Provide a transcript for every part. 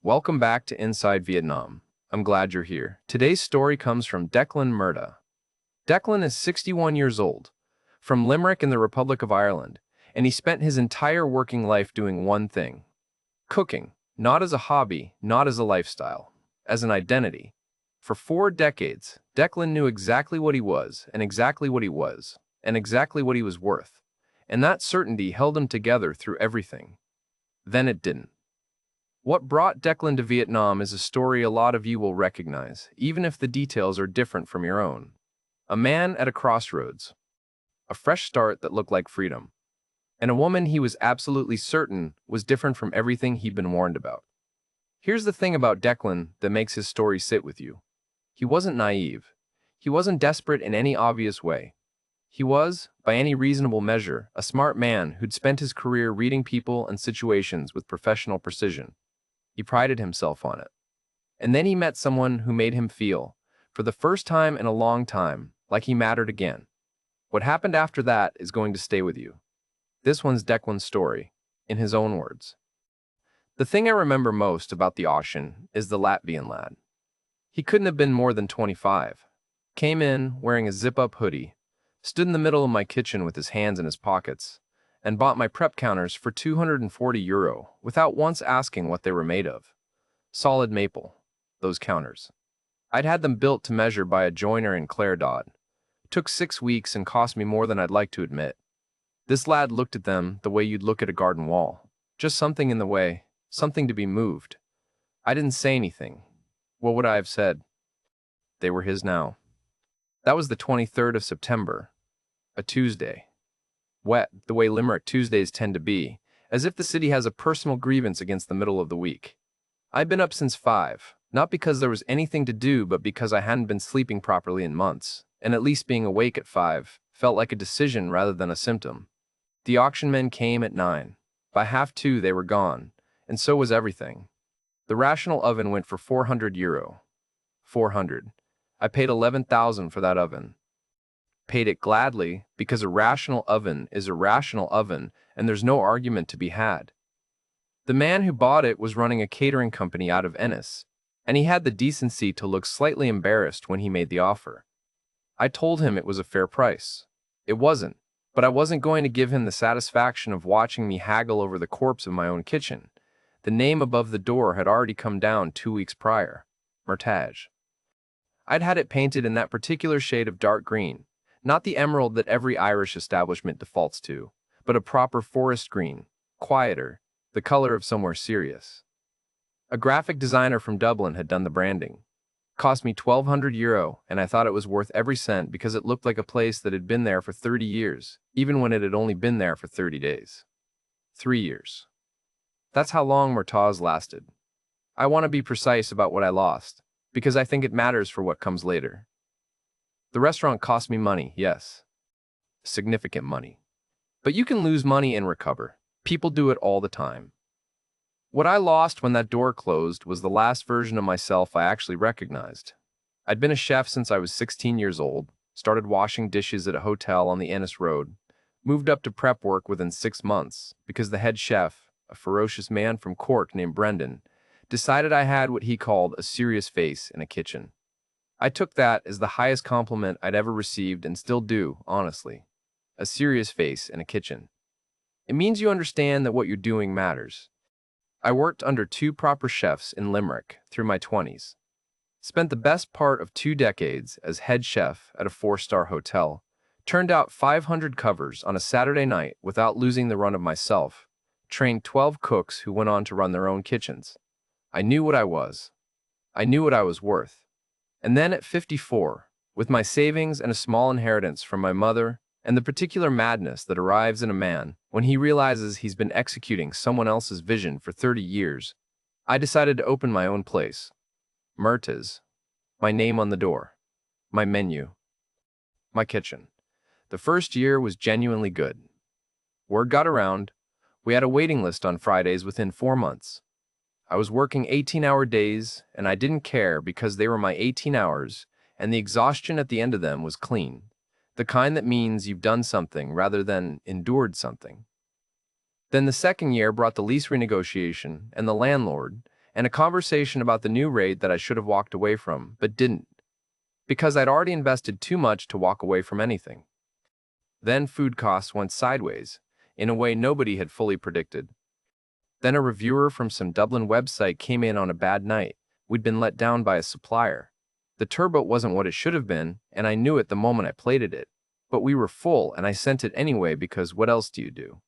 Welcome back to Inside Vietnam. I'm glad you're here. Today's story comes from Declan Murda. Declan is 61 years old, from Limerick in the Republic of Ireland, and he spent his entire working life doing one thing: cooking, not as a hobby, not as a lifestyle, as an identity. For 4 decades, Declan knew exactly what he was, and exactly what he was, and exactly what he was worth, and that certainty held him together through everything. Then it didn't. What brought Declan to Vietnam is a story a lot of you will recognize, even if the details are different from your own. A man at a crossroads, a fresh start that looked like freedom, and a woman he was absolutely certain was different from everything he'd been warned about. Here's the thing about Declan that makes his story sit with you. He wasn't naive. He wasn't desperate in any obvious way. He was, by any reasonable measure, a smart man who'd spent his career reading people and situations with professional precision. He prided himself on it. And then he met someone who made him feel, for the first time in a long time, like he mattered again. What happened after that is going to stay with you. This one's Declan's story, in his own words. The thing I remember most about the auction is the Latvian lad. He couldn't have been more than 25. Came in wearing a zip-up hoodie, stood in the middle of my kitchen with his hands in his pockets, and bought my prep counters for €240 without once asking what they were made of. Solid maple, those counters. I'd had them built to measure by a joiner in Claredod. Took 6 weeks and cost me more than I'd like to admit. This lad looked at them the way you'd look at a garden wall. Just something in the way, something to be moved. I didn't say anything. What would I have said? They were his now. That was the 23rd of September, a Tuesday. Wet, the way Limerick Tuesdays tend to be, as if the city has a personal grievance against the middle of the week. I'd been up since 5, not because there was anything to do, but because I hadn't been sleeping properly in months, and at least being awake at 5 felt like a decision rather than a symptom. The auction men came at 9. By half 2 they were gone, and so was everything. The rational oven went for €400. 400. I paid 11,000 for that oven. Paid it gladly, because a rational oven is a rational oven, and there's no argument to be had. The man who bought it was running a catering company out of Ennis, and he had the decency to look slightly embarrassed when he made the offer. I told him it was a fair price. It wasn't, but I wasn't going to give him the satisfaction of watching me haggle over the corpse of my own kitchen. The name above the door had already come down 2 weeks prior. Mertage. I'd had it painted in that particular shade of dark green, not the emerald that every Irish establishment defaults to, but a proper forest green, quieter, the color of somewhere serious. A graphic designer from Dublin had done the branding. Cost me €1,200, and I thought it was worth every cent because it looked like a place that had been there for 30 years, even when it had only been there for 30 days. 3 years. That's how long Mertage lasted. I want to be precise about what I lost, because I think it matters for what comes later. The restaurant cost me money, yes. Significant money. But you can lose money and recover. People do it all the time. What I lost when that door closed was the last version of myself I actually recognized. I'd been a chef since I was 16 years old, started washing dishes at a hotel on the Ennis Road, moved up to prep work within 6 months because the head chef, a ferocious man from Cork named Brendan, decided I had what he called a serious face in a kitchen. I took that as the highest compliment I'd ever received and still do, honestly. A serious face in a kitchen. It means you understand that what you're doing matters. I worked under 2 proper chefs in Limerick through my 20s. Spent the best part of 2 decades as head chef at a 4-star hotel. Turned out 500 covers on a Saturday night without losing the run of myself. Trained 12 cooks who went on to run their own kitchens. I knew what I was. I knew what I was worth. And then at 54, with my savings and a small inheritance from my mother, and the particular madness that arrives in a man when he realizes he's been executing someone else's vision for 30 years, I decided to open my own place. Mertage. My name on the door. My menu. My kitchen. The first year was genuinely good. Word got around. We had a waiting list on Fridays within 4 months. I was working 18-hour days, and I didn't care because they were my 18 hours, and the exhaustion at the end of them was clean. The kind that means you've done something rather than endured something. Then the second year brought the lease renegotiation and the landlord, and a conversation about the new raid that I should have walked away from, but didn't, because I'd already invested too much to walk away from anything. Then food costs went sideways, in a way nobody had fully predicted. Then a reviewer from some Dublin website came in on a bad night. We'd been let down by a supplier. The turbot wasn't what it should have been, and I knew it the moment I plated it. But we were full, and I sent it anyway because what else do you do?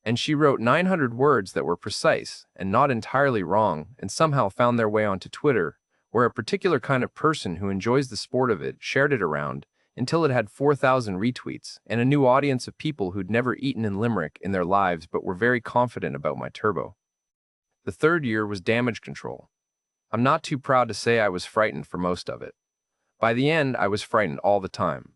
And she wrote 900 words that were precise and not entirely wrong, and somehow found their way onto Twitter, where a particular kind of person who enjoys the sport of it shared it around until it had 4,000 retweets and a new audience of people who'd never eaten in Limerick in their lives but were very confident about my turbo. The third year was damage control. I'm not too proud to say I was frightened for most of it. By the end, I was frightened all the time.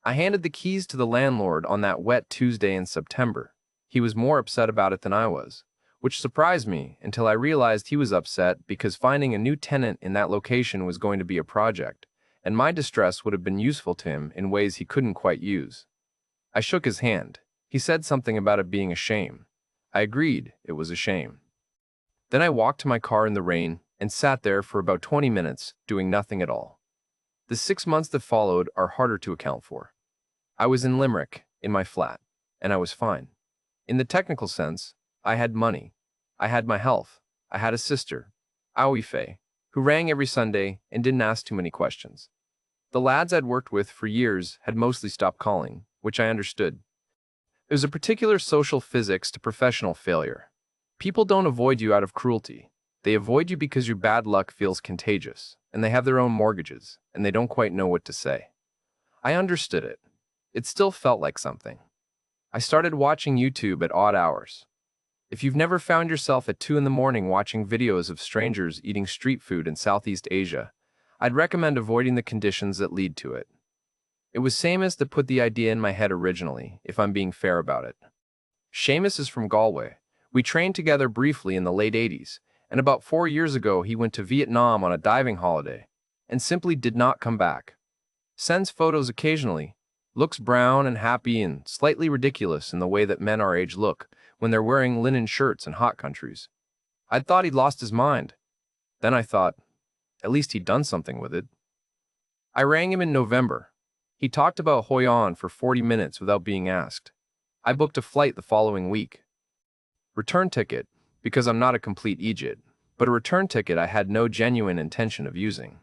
I handed the keys to the landlord on that wet Tuesday in September. He was more upset about it than I was, which surprised me until I realized he was upset because finding a new tenant in that location was going to be a project, and my distress would have been useful to him in ways he couldn't quite use. I shook his hand. He said something about it being a shame. I agreed it was a shame. Then I walked to my car in the rain and sat there for about 20 minutes, doing nothing at all. The 6 months that followed are harder to account for. I was in Limerick, in my flat, and I was fine. In the technical sense, I had money. I had my health. I had a sister, Aoife, who rang every Sunday and didn't ask too many questions. The lads I'd worked with for years had mostly stopped calling, which I understood. There's a particular social physics to professional failure. People don't avoid you out of cruelty. They avoid you because your bad luck feels contagious, and they have their own mortgages, and they don't quite know what to say. I understood it. It still felt like something. I started watching YouTube at odd hours. If you've never found yourself at 2 in the morning watching videos of strangers eating street food in Southeast Asia, I'd recommend avoiding the conditions that lead to it. It was Seamus that put the idea in my head originally, if I'm being fair about it. Seamus is from Galway. We trained together briefly in the late 80s, and about 4 years ago he went to Vietnam on a diving holiday, and simply did not come back. Sends photos occasionally, looks brown and happy and slightly ridiculous in the way that men our age look when they're wearing linen shirts in hot countries. I'd thought he'd lost his mind. Then I thought, at least he'd done something with it. I rang him in November. He talked about Hoi An for 40 minutes without being asked. I booked a flight the following week. Return ticket, because I'm not a complete idiot, but a return ticket I had no genuine intention of using.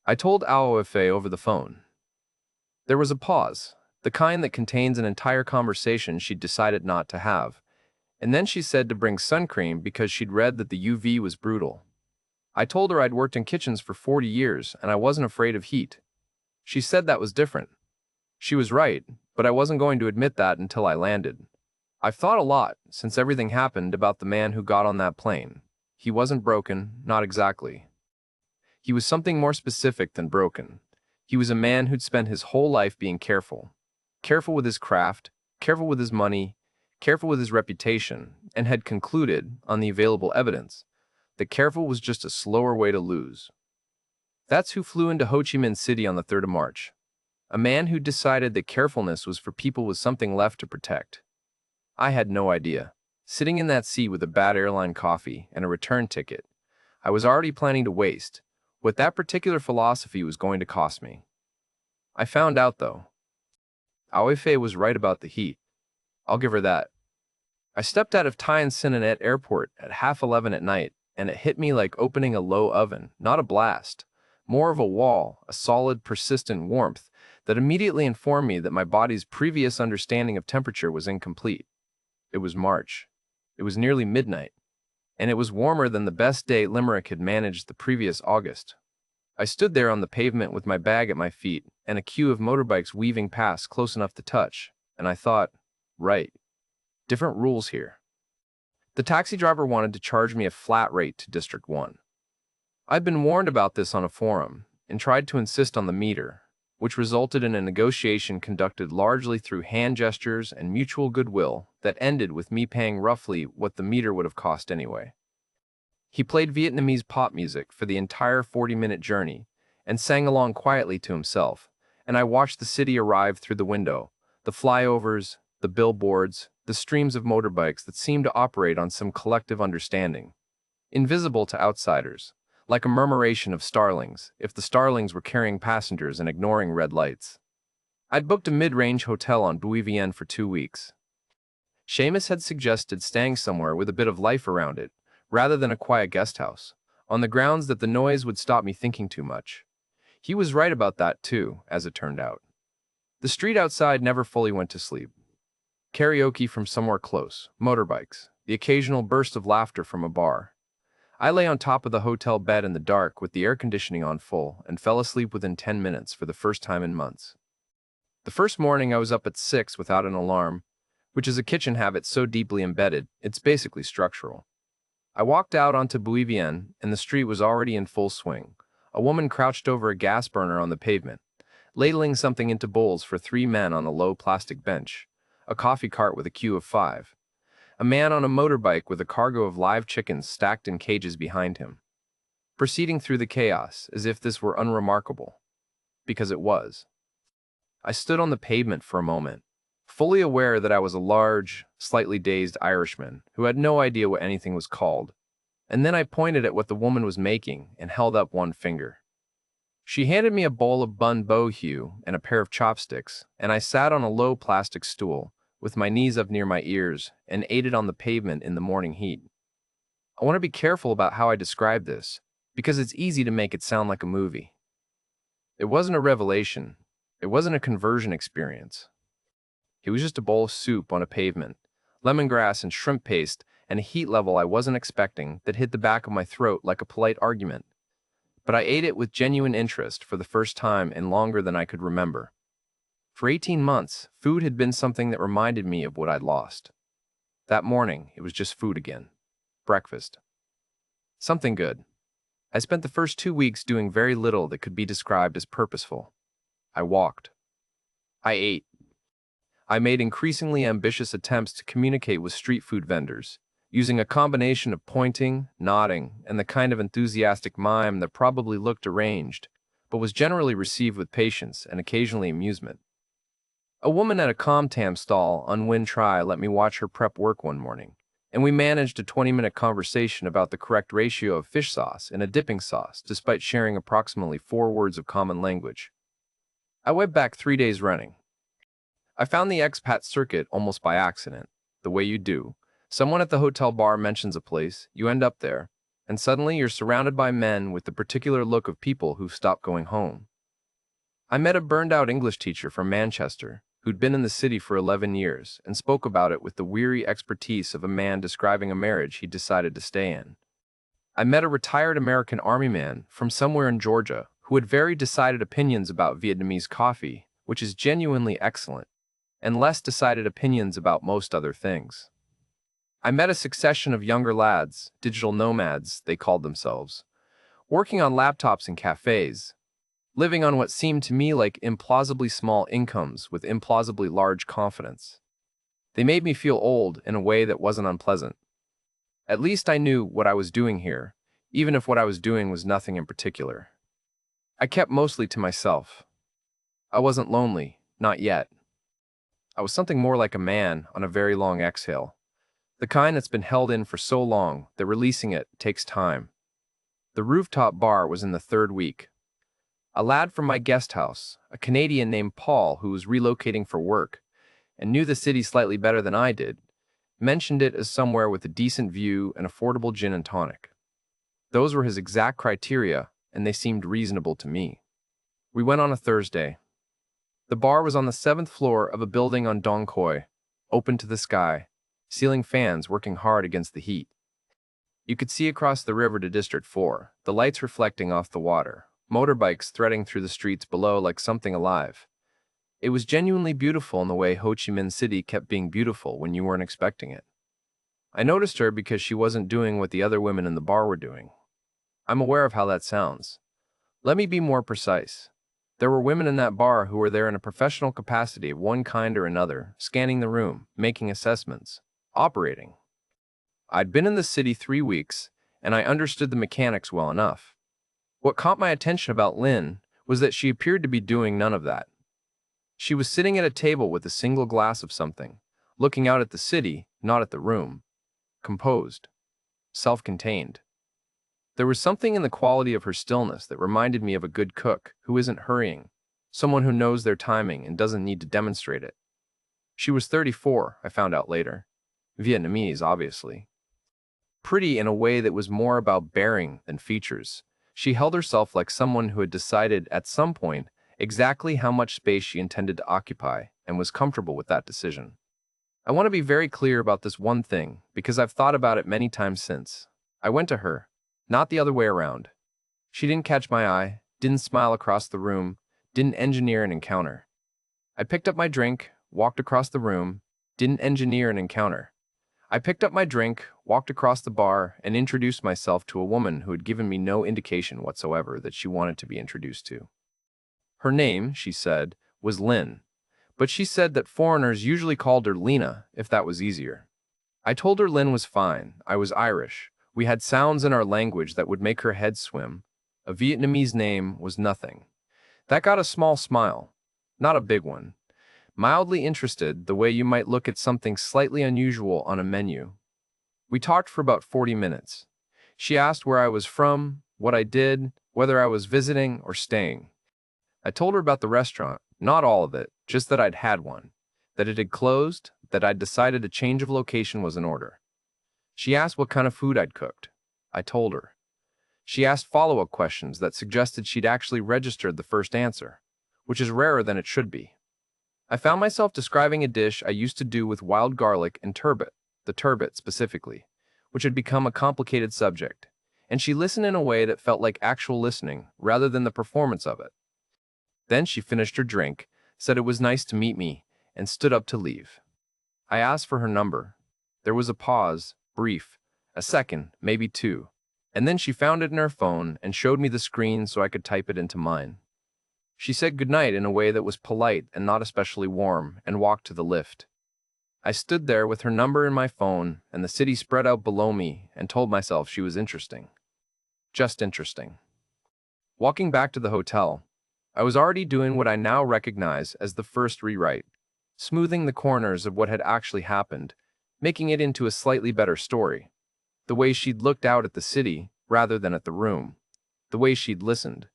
I told Aoife over the phone. There was a pause, the kind that contains an entire conversation she'd decided not to have, and then she said to bring sun cream because she'd read that the UV was brutal. I told her I'd worked in kitchens for 40 years and I wasn't afraid of heat. She said that was different. She was right, but I wasn't going to admit that until I landed. I've thought a lot, since everything happened, about the man who got on that plane. He wasn't broken, not exactly. He was something more specific than broken. He was a man who'd spent his whole life being careful. Careful with his craft, careful with his money, careful with his reputation, and had concluded, on the available evidence, that careful was just a slower way to lose. That's who flew into Ho Chi Minh City on the 3rd of March. A man who decided that carefulness was for people with something left to protect. I had no idea. Sitting in that seat with a bad airline coffee and a return ticket, I was already planning to waste what that particular philosophy was going to cost me. I found out, though. Aoife was right about the heat. I'll give her that. I stepped out of Thai Sinenet Airport at 11:30 at night, and it hit me like opening a low oven, not a blast, more of a wall, a solid, persistent warmth that immediately informed me that my body's previous understanding of temperature was incomplete. It was March. It was nearly midnight, and it was warmer than the best day Limerick had managed the previous August. I stood there on the pavement with my bag at my feet and a queue of motorbikes weaving past close enough to touch, and I thought, right, different rules here. The taxi driver wanted to charge me a flat rate to District 1. I'd been warned about this on a forum and tried to insist on the meter, which resulted in a negotiation conducted largely through hand gestures and mutual goodwill that ended with me paying roughly what the meter would have cost anyway. He played Vietnamese pop music for the entire 40-minute journey and sang along quietly to himself, and I watched the city arrive through the window, the flyovers, the billboards, the streams of motorbikes that seemed to operate on some collective understanding. invisible to outsiders, like a murmuration of starlings, if the starlings were carrying passengers and ignoring red lights. I'd booked a mid-range hotel on Vietnamese for 2 weeks. Seamus had suggested staying somewhere with a bit of life around it, rather than a quiet guest house, on the grounds that the noise would stop me thinking too much. He was right about that too, as it turned out. The street outside never fully went to sleep. Karaoke from somewhere close, motorbikes, the occasional burst of laughter from a bar. I lay on top of the hotel bed in the dark with the air conditioning on full and fell asleep within 10 minutes for the first time in months. The first morning I was up at 6 without an alarm, which is a kitchen habit so deeply embedded, it's basically structural. I walked out onto Bouivien, and the street was already in full swing. A woman crouched over a gas burner on the pavement, ladling something into bowls for 3 men on a low plastic bench, a coffee cart with a queue of 5. A man on a motorbike with a cargo of live chickens stacked in cages behind him. Proceeding through the chaos as if this were unremarkable. Because it was. I stood on the pavement for a moment, fully aware that I was a large, slightly dazed Irishman who had no idea what anything was called, and then I pointed at what the woman was making and held up one finger. She handed me a bowl of bun boh hue and a pair of chopsticks, and I sat on a low plastic stool, with my knees up near my ears, and ate it on the pavement in the morning heat. I want to be careful about how I describe this, because it's easy to make it sound like a movie. It wasn't a revelation. It wasn't a conversion experience. It was just a bowl of soup on a pavement, lemongrass and shrimp paste, and a heat level I wasn't expecting that hit the back of my throat like a polite argument. But I ate it with genuine interest for the first time in longer than I could remember. For 18 months, food had been something that reminded me of what I'd lost. That morning, it was just food again. Breakfast. Something good. I spent the first 2 weeks doing very little that could be described as purposeful. I walked. I ate. I made increasingly ambitious attempts to communicate with street food vendors, using a combination of pointing, nodding, and the kind of enthusiastic mime that probably looked deranged, but was generally received with patience and occasionally amusement. A woman at a Comtam stall on Win Tri let me watch her prep work one morning, and we managed a 20-minute conversation about the correct ratio of fish sauce in a dipping sauce despite sharing approximately 4 words of common language. I went back 3 days running. I found the expat circuit almost by accident, the way you do. Someone at the hotel bar mentions a place, you end up there, and suddenly you're surrounded by men with the particular look of people who've stopped going home. I met a burned-out English teacher from Manchester who'd been in the city for 11 years and spoke about it with the weary expertise of a man describing a marriage he'd decided to stay in. I met a retired American Army man from somewhere in Georgia who had very decided opinions about Vietnamese coffee, which is genuinely excellent, and less decided opinions about most other things. I met a succession of younger lads, digital nomads, they called themselves, working on laptops in cafes, living on what seemed to me like implausibly small incomes with implausibly large confidence. They made me feel old in a way that wasn't unpleasant. At least I knew what I was doing here, even if what I was doing was nothing in particular. I kept mostly to myself. I wasn't lonely, not yet. I was something more like a man on a very long exhale, the kind that's been held in for so long that releasing it takes time. The rooftop bar was in the 3rd week. A lad from my guest house, a Canadian named Paul who was relocating for work and knew the city slightly better than I did, mentioned it as somewhere with a decent view and affordable gin and tonic. Those were his exact criteria, and they seemed reasonable to me. We went on a Thursday. The bar was on the 7th floor of a building on Dong Khoi, open to the sky, ceiling fans working hard against the heat. You could see across the river to District 4, the lights reflecting off the water, motorbikes threading through the streets below like something alive. It was genuinely beautiful in the way Ho Chi Minh City kept being beautiful when you weren't expecting it. I noticed her because she wasn't doing what the other women in the bar were doing. I'm aware of how that sounds. Let me be more precise. There were women in that bar who were there in a professional capacity of one kind or another, scanning the room, making assessments, operating. I'd been in the city 3 weeks, and I understood the mechanics well enough. What caught my attention about Lynn was that she appeared to be doing none of that. She was sitting at a table with a single glass of something, looking out at the city, not at the room. Composed. Self-contained. There was something in the quality of her stillness that reminded me of a good cook who isn't hurrying, someone who knows their timing and doesn't need to demonstrate it. She was 34, I found out later. Vietnamese, obviously. Pretty in a way that was more about bearing than features. She held herself like someone who had decided at some point exactly how much space she intended to occupy and was comfortable with that decision. I want to be very clear about this one thing because I've thought about it many times since. I went to her, not the other way around. She didn't catch my eye, didn't smile across the room, didn't engineer an encounter. I picked up my drink, walked across the room, didn't engineer an encounter. I picked up my drink, walked across the bar, and introduced myself to a woman who had given me no indication whatsoever that she wanted to be introduced to. Her name, she said, was Lynn, but she said that foreigners usually called her Lena if that was easier. I told her Lynn was fine. I was Irish. We had sounds in our language that would make her head swim. A Vietnamese name was nothing. That got a small smile, not a big one. Mildly interested, the way you might look at something slightly unusual on a menu. We talked for about 40 minutes. She asked where I was from, what I did, whether I was visiting or staying. I told her about the restaurant, not all of it, just that I'd had one, that it had closed, that I'd decided a change of location was in order. She asked what kind of food I'd cooked. I told her. She asked follow-up questions that suggested she'd actually registered the first answer, which is rarer than it should be. I found myself describing a dish I used to do with wild garlic and turbot, the turbot specifically, which had become a complicated subject, and she listened in a way that felt like actual listening rather than the performance of it. Then she finished her drink, said it was nice to meet me, and stood up to leave. I asked for her number. There was a pause, brief, a second, maybe two, and then she found it in her phone and showed me the screen so I could type it into mine. She said goodnight in a way that was polite and not especially warm and walked to the lift. I stood there with her number in my phone and the city spread out below me and told myself she was interesting. Just interesting. Walking back to the hotel, I was already doing what I now recognize as the first rewrite, smoothing the corners of what had actually happened, making it into a slightly better story. The way she'd looked out at the city rather than at the room. The way she'd listened.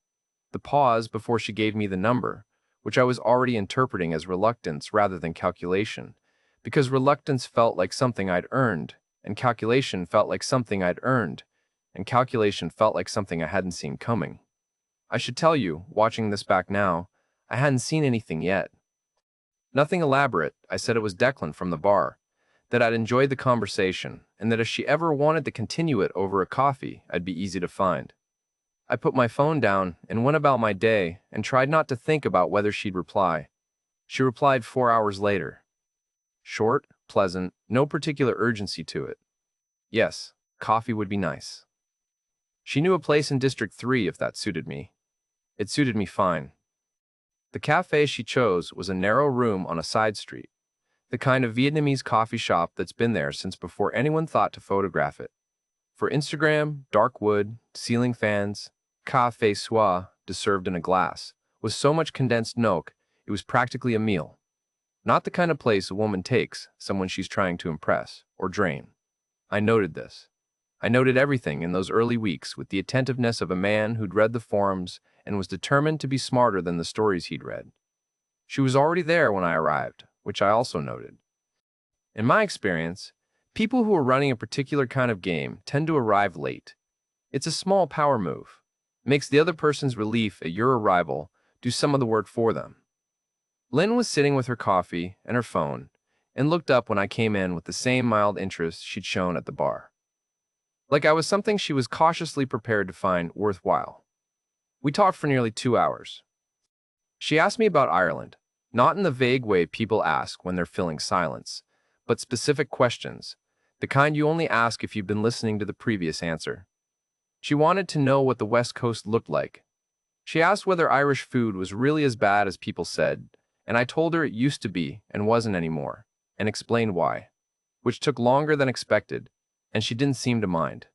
The pause before she gave me the number, which I was already interpreting as reluctance rather than calculation, because reluctance felt like something I'd earned, and calculation felt like something I'd earned, and calculation felt like something I hadn't seen coming. I should tell you, watching this back now, I hadn't seen anything yet. Nothing elaborate. I said it was Declan from the bar, that I'd enjoyed the conversation, and that if she ever wanted to continue it over a coffee, I'd be easy to find. I put my phone down and went about my day and tried not to think about whether she'd reply. She replied 4 hours later. Short, pleasant, no particular urgency to it. Yes, coffee would be nice. She knew a place in District 3 if that suited me. It suited me fine. The cafe she chose was a narrow room on a side street, the kind of Vietnamese coffee shop that's been there since before anyone thought to photograph it. For Instagram, dark wood, ceiling fans, café soie, served in a glass, with so much condensed milk, it was practically a meal. Not the kind of place a woman takes someone she's trying to impress or drain. I noted this. I noted everything in those early weeks with the attentiveness of a man who'd read the forums and was determined to be smarter than the stories he'd read. She was already there when I arrived, which I also noted. In my experience, people who are running a particular kind of game tend to arrive late. It's a small power move. Makes the other person's relief at your arrival do some of the work for them. Lynn was sitting with her coffee and her phone and looked up when I came in with the same mild interest she'd shown at the bar. Like I was something she was cautiously prepared to find worthwhile. We talked for nearly 2 hours. She asked me about Ireland, not in the vague way people ask when they're filling silence, but specific questions, the kind you only ask if you've been listening to the previous answer. She wanted to know what the West Coast looked like. She asked whether Irish food was really as bad as people said, and I told her it used to be and wasn't anymore, and explained why, which took longer than expected, and she didn't seem to mind.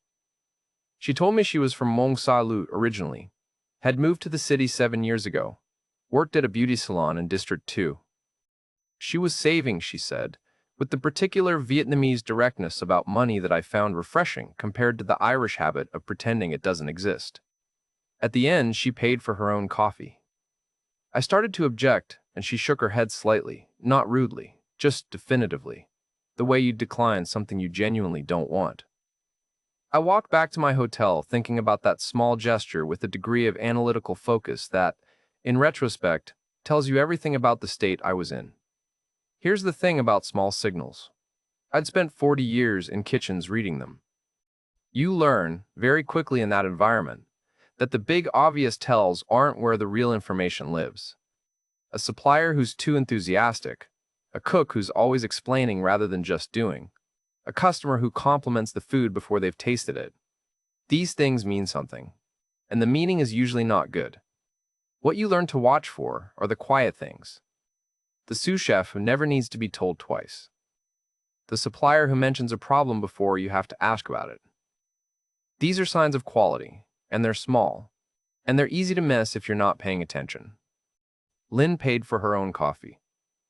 She told me she was from Mong Sa-Lut originally, had moved to the city 7 years ago, worked at a beauty salon in District 2. She was saving, she said, with the particular Vietnamese directness about money that I found refreshing compared to the Irish habit of pretending it doesn't exist. At the end, she paid for her own coffee. I started to object, and she shook her head slightly, not rudely, just definitively, the way you decline something you genuinely don't want. I walked back to my hotel thinking about that small gesture with a degree of analytical focus that, in retrospect, tells you everything about the state I was in. Here's the thing about small signals. I'd spent 40 years in kitchens reading them. You learn, very quickly in that environment, that the big obvious tells aren't where the real information lives. A supplier who's too enthusiastic, a cook who's always explaining rather than just doing, a customer who compliments the food before they've tasted it. These things mean something, and the meaning is usually not good. What you learn to watch for are the quiet things. The sous chef who never needs to be told twice. The supplier who mentions a problem before you have to ask about it. These are signs of quality, and they're small, and they're easy to miss if you're not paying attention. Lynn paid for her own coffee.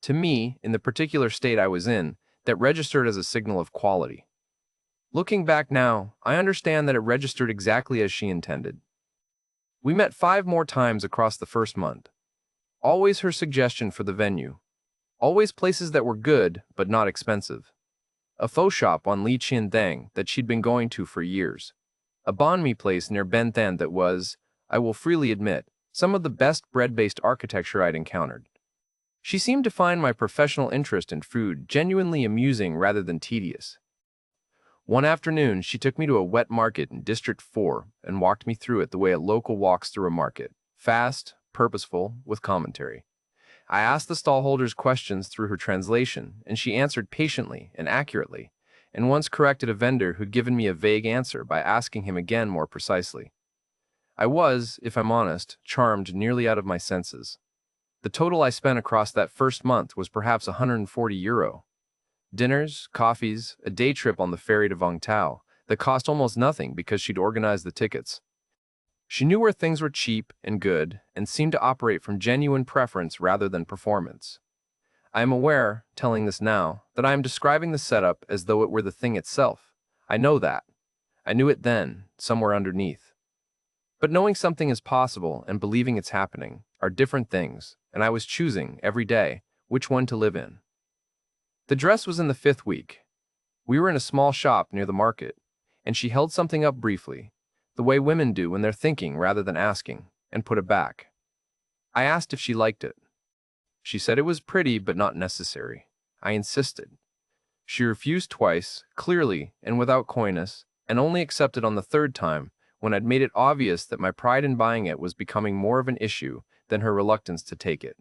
To me, in the particular state I was in, that registered as a signal of quality. Looking back now, I understand that it registered exactly as she intended. We met 5 more times across the first month. Always her suggestion for the venue. Always places that were good, but not expensive. A faux shop on Li Chin Thang that she'd been going to for years. A banh mi place near Ben Thanh that was, I will freely admit, some of the best bread-based architecture I'd encountered. She seemed to find my professional interest in food genuinely amusing rather than tedious. One afternoon, she took me to a wet market in District 4 and walked me through it the way a local walks through a market, fast, purposeful, with commentary. I asked the stallholders questions through her translation, and she answered patiently and accurately, and once corrected a vendor who'd given me a vague answer by asking him again more precisely. I was, if I'm honest, charmed nearly out of my senses. The total I spent across that first month was perhaps €140. Dinners, coffees, a day trip on the ferry to Vung Tau that cost almost nothing because she'd organized the tickets. She knew where things were cheap and good and seemed to operate from genuine preference rather than performance. I am aware, telling this now, that I am describing the setup as though it were the thing itself. I know that. I knew it then, somewhere underneath. But knowing something is possible and believing it's happening are different things, and I was choosing, every day, which one to live in. The dress was in the 5th week. We were in a small shop near the market, and she held something up briefly, the way women do when they're thinking rather than asking, and put it back. I asked if she liked it. She said it was pretty but not necessary. I insisted. She refused twice, clearly and without coyness, and only accepted on the 3rd time when I'd made it obvious that my pride in buying it was becoming more of an issue than her reluctance to take it.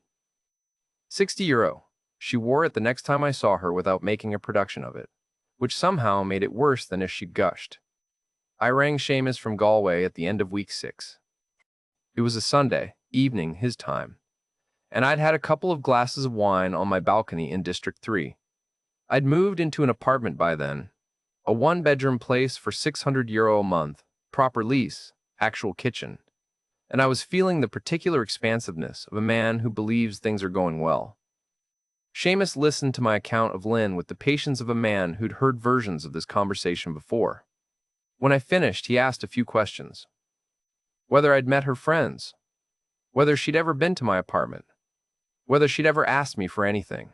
€60. She wore it the next time I saw her without making a production of it, which somehow made it worse than if she gushed. I rang Seamus from Galway at the end of week 6. It was a Sunday evening, his time, and I'd had a couple of glasses of wine on my balcony in District 3. I'd moved into an apartment by then, a 1-bedroom place for €600 a month, proper lease, actual kitchen, and I was feeling the particular expansiveness of a man who believes things are going well. Seamus listened to my account of Lynn with the patience of a man who'd heard versions of this conversation before. When I finished, he asked a few questions. Whether I'd met her friends, whether she'd ever been to my apartment, whether she'd ever asked me for anything.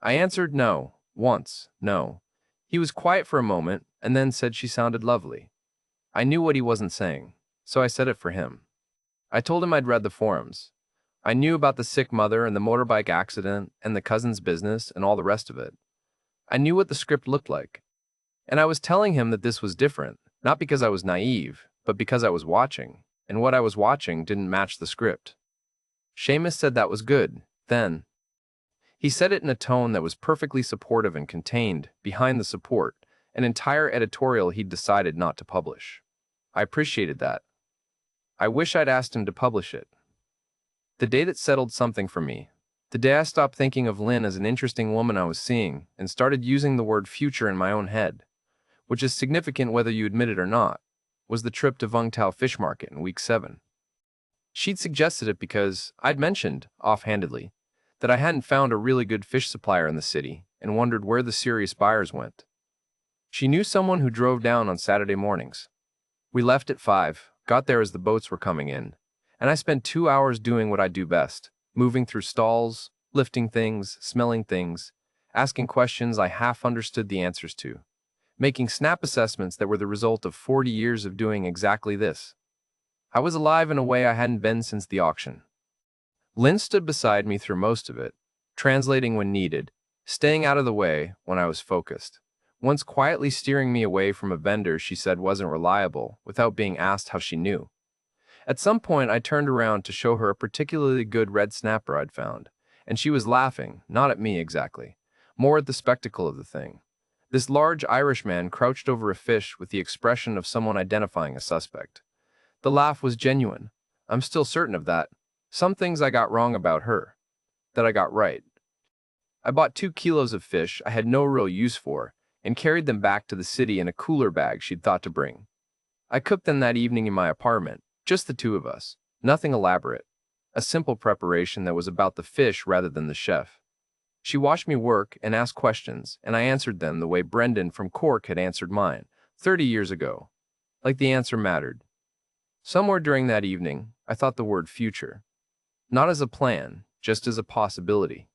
I answered no, once, no. He was quiet for a moment and then said she sounded lovely. I knew what he wasn't saying, so I said it for him. I told him I'd read the forums. I knew about the sick mother and the motorbike accident and the cousin's business and all the rest of it. I knew what the script looked like. And I was telling him that this was different, not because I was naive, but because I was watching, and what I was watching didn't match the script. Seamus said that was good, then. He said it in a tone that was perfectly supportive and contained, behind the support, an entire editorial he'd decided not to publish. I appreciated that. I wish I'd asked him to publish it. The day that settled something for me, the day I stopped thinking of Lynn as an interesting woman I was seeing and started using the word future in my own head, which is significant whether you admit it or not, was the trip to Vung Tau Fish Market in week 7. She'd suggested it because I'd mentioned, offhandedly, that I hadn't found a really good fish supplier in the city, and wondered where the serious buyers went. She knew someone who drove down on Saturday mornings. We left at 5, got there as the boats were coming in, and I spent 2 hours doing what I do best, moving through stalls, lifting things, smelling things, asking questions I half understood the answers to, making snap assessments that were the result of 40 years of doing exactly this. I was alive in a way I hadn't been since the auction. Lynn stood beside me through most of it, translating when needed, staying out of the way when I was focused, once quietly steering me away from a vendor she said wasn't reliable without being asked how she knew. At some point, I turned around to show her a particularly good red snapper I'd found, and she was laughing, not at me exactly, more at the spectacle of the thing. This large Irishman crouched over a fish with the expression of someone identifying a suspect. The laugh was genuine. I'm still certain of that. Some things I got wrong about her, that I got right. I bought 2 kilos of fish I had no real use for, and carried them back to the city in a cooler bag she'd thought to bring. I cooked them that evening in my apartment, just the 2 of us, nothing elaborate. A simple preparation that was about the fish rather than the chef. She watched me work and asked questions, and I answered them the way Brendan from Cork had answered mine, 30 years ago. Like the answer mattered. Somewhere during that evening, I thought the word future. Not as a plan, just as a possibility.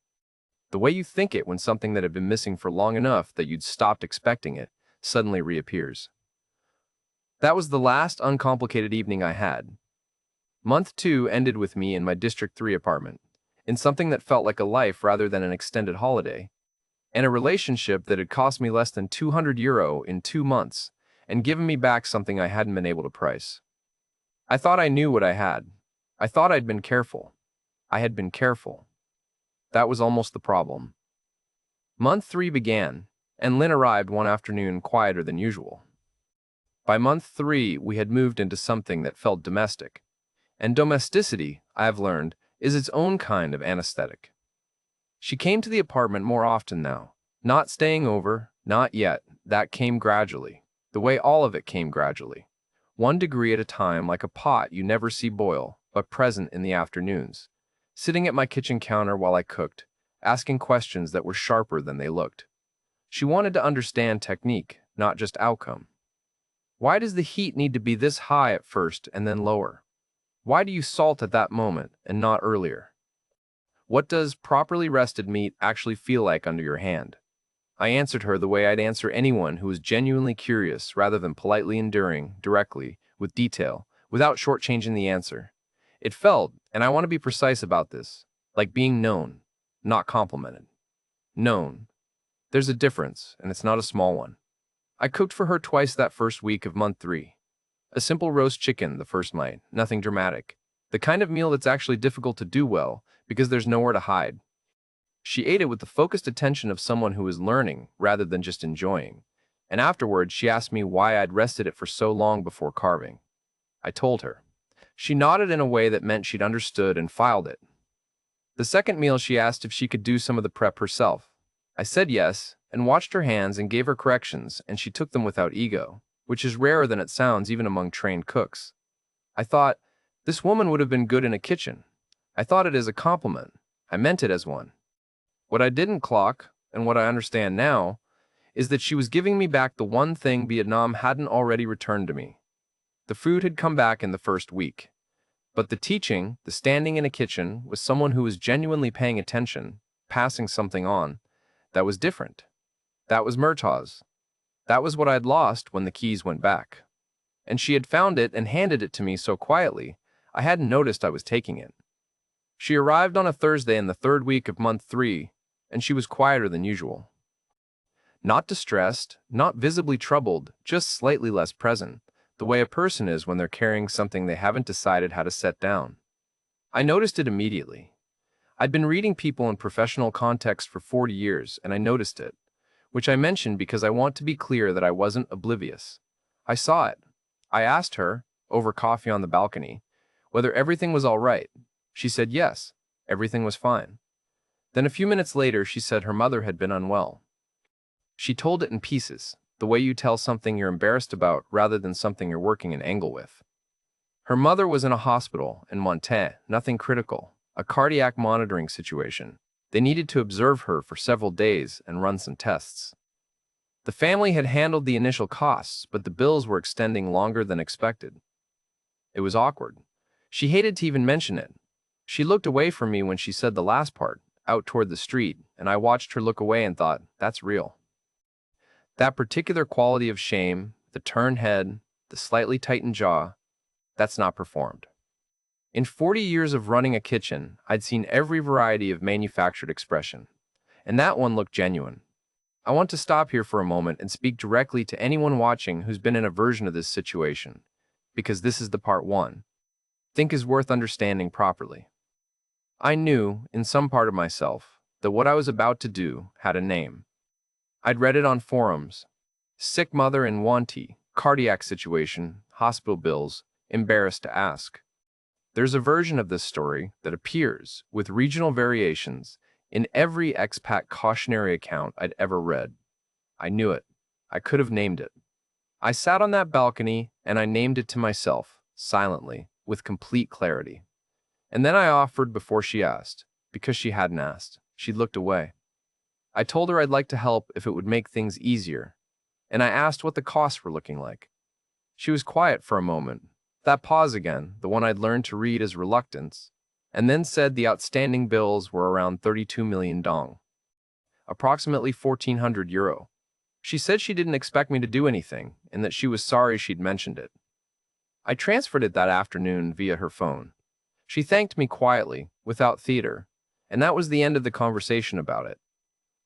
The way you think it when something that had been missing for long enough that you'd stopped expecting it suddenly reappears. That was the last uncomplicated evening I had. Month 2 ended with me in my District 3 apartment, in something that felt like a life rather than an extended holiday, and a relationship that had cost me less than €200 in 2 months and given me back something I hadn't been able to price. I thought I knew what I had. I thought I'd been careful. I had been careful. That was almost the problem. Month 3 began, and Lynn arrived one afternoon quieter than usual. By month 3, we had moved into something that felt domestic. And domesticity, I have learned, is its own kind of anesthetic. She came to the apartment more often now. Not staying over, not yet. That came gradually. The way all of it came gradually. 1 degree at a time, like a pot you never see boil, but present in the afternoons. Sitting at my kitchen counter while I cooked, asking questions that were sharper than they looked. She wanted to understand technique, not just outcome. Why does the heat need to be this high at first and then lower? Why do you salt at that moment and not earlier? What does properly rested meat actually feel like under your hand? I answered her the way I'd answer anyone who was genuinely curious rather than politely enduring, directly, with detail, without shortchanging the answer. It felt, and I want to be precise about this, like being known, not complimented. Known. There's a difference, and it's not a small one. I cooked for her twice that first week of month 3. A simple roast chicken the first night, nothing dramatic. The kind of meal that's actually difficult to do well because there's nowhere to hide. She ate it with the focused attention of someone who is learning rather than just enjoying. And afterwards, she asked me why I'd rested it for so long before carving. I told her. She nodded in a way that meant she'd understood and filed it. The second meal, she asked if she could do some of the prep herself. I said yes, and watched her hands and gave her corrections, and she took them without ego, which is rarer than it sounds even among trained cooks. I thought, this woman would have been good in a kitchen. I thought it as a compliment. I meant it as one. What I didn't clock, and what I understand now, is that she was giving me back the one thing Vietnam hadn't already returned to me. The food had come back in the first week. But the teaching, the standing in a kitchen with someone who was genuinely paying attention, passing something on, that was different. That was Murtaugh's. That was what I'd lost when the keys went back. And she had found it and handed it to me so quietly, I hadn't noticed I was taking it. She arrived on a Thursday in the 3rd week of month 3, and she was quieter than usual. Not distressed, not visibly troubled, just slightly less present, the way a person is when they're carrying something they haven't decided how to set down. I noticed it immediately. I'd been reading people in professional context for 40 years, and I noticed it, which I mentioned because I want to be clear that I wasn't oblivious. I saw it. I asked her, over coffee on the balcony, whether everything was all right. She said yes, everything was fine. Then a few minutes later, she said her mother had been unwell. She told it in pieces, the way you tell something you're embarrassed about rather than something you're working an angle with. Her mother was in a hospital in Montaigne, nothing critical, a cardiac monitoring situation. They needed to observe her for several days and run some tests. The family had handled the initial costs, but the bills were extending longer than expected. It was awkward. She hated to even mention it. She looked away from me when she said the last part, out toward the street, and I watched her look away and thought, that's real. That particular quality of shame, the turned head, the slightly tightened jaw, that's not performed. In 40 years of running a kitchen, I'd seen every variety of manufactured expression, and that one looked genuine. I want to stop here for a moment and speak directly to anyone watching who's been in a version of this situation, because this is the part one. Think is worth understanding properly. I knew, in some part of myself, that what I was about to do had a name. I'd read it on forums. Sick mother in Wanty, cardiac situation, hospital bills, embarrassed to ask. There's a version of this story that appears, with regional variations, in every expat cautionary account I'd ever read. I knew it. I could have named it. I sat on that balcony and I named it to myself, silently, with complete clarity. And then I offered before she asked. Because she hadn't asked, she looked away. I told her I'd like to help if it would make things easier, and I asked what the costs were looking like. She was quiet for a moment, that pause again, the one I'd learned to read as reluctance, and then said the outstanding bills were around 32 million dong, approximately 1,400 euro. She said she didn't expect me to do anything, and that she was sorry she'd mentioned it. I transferred it that afternoon via her phone. She thanked me quietly, without theater, and that was the end of the conversation about it.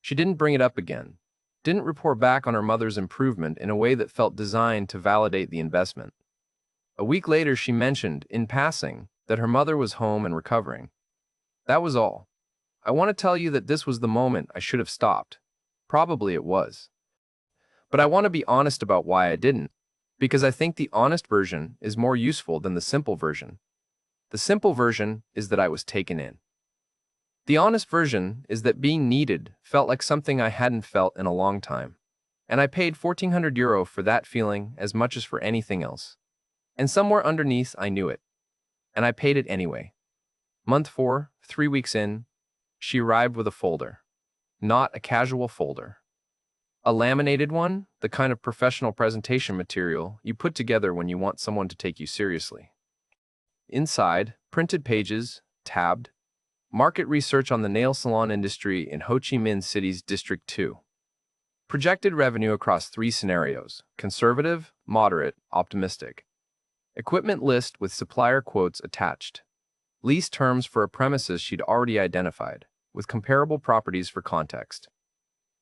She didn't bring it up again, didn't report back on her mother's improvement in a way that felt designed to validate the investment. A week later, she mentioned, in passing, that her mother was home and recovering. That was all. I want to tell you that this was the moment I should have stopped. Probably it was. But I want to be honest about why I didn't, because I think the honest version is more useful than the simple version. The simple version is that I was taken in. The honest version is that being needed felt like something I hadn't felt in a long time, and I paid 1,400 euro for that feeling as much as for anything else. And somewhere underneath I knew it, and I paid it anyway. Month 4, 3 weeks in, she arrived with a folder. Not a casual folder. A laminated one, the kind of professional presentation material you put together when you want someone to take you seriously. Inside, printed pages, tabbed, market research on the nail salon industry in Ho Chi Minh City's District 2. Projected revenue across 3 scenarios: conservative, moderate, optimistic. Equipment list with supplier quotes attached. Lease terms for a premises she'd already identified, with comparable properties for context.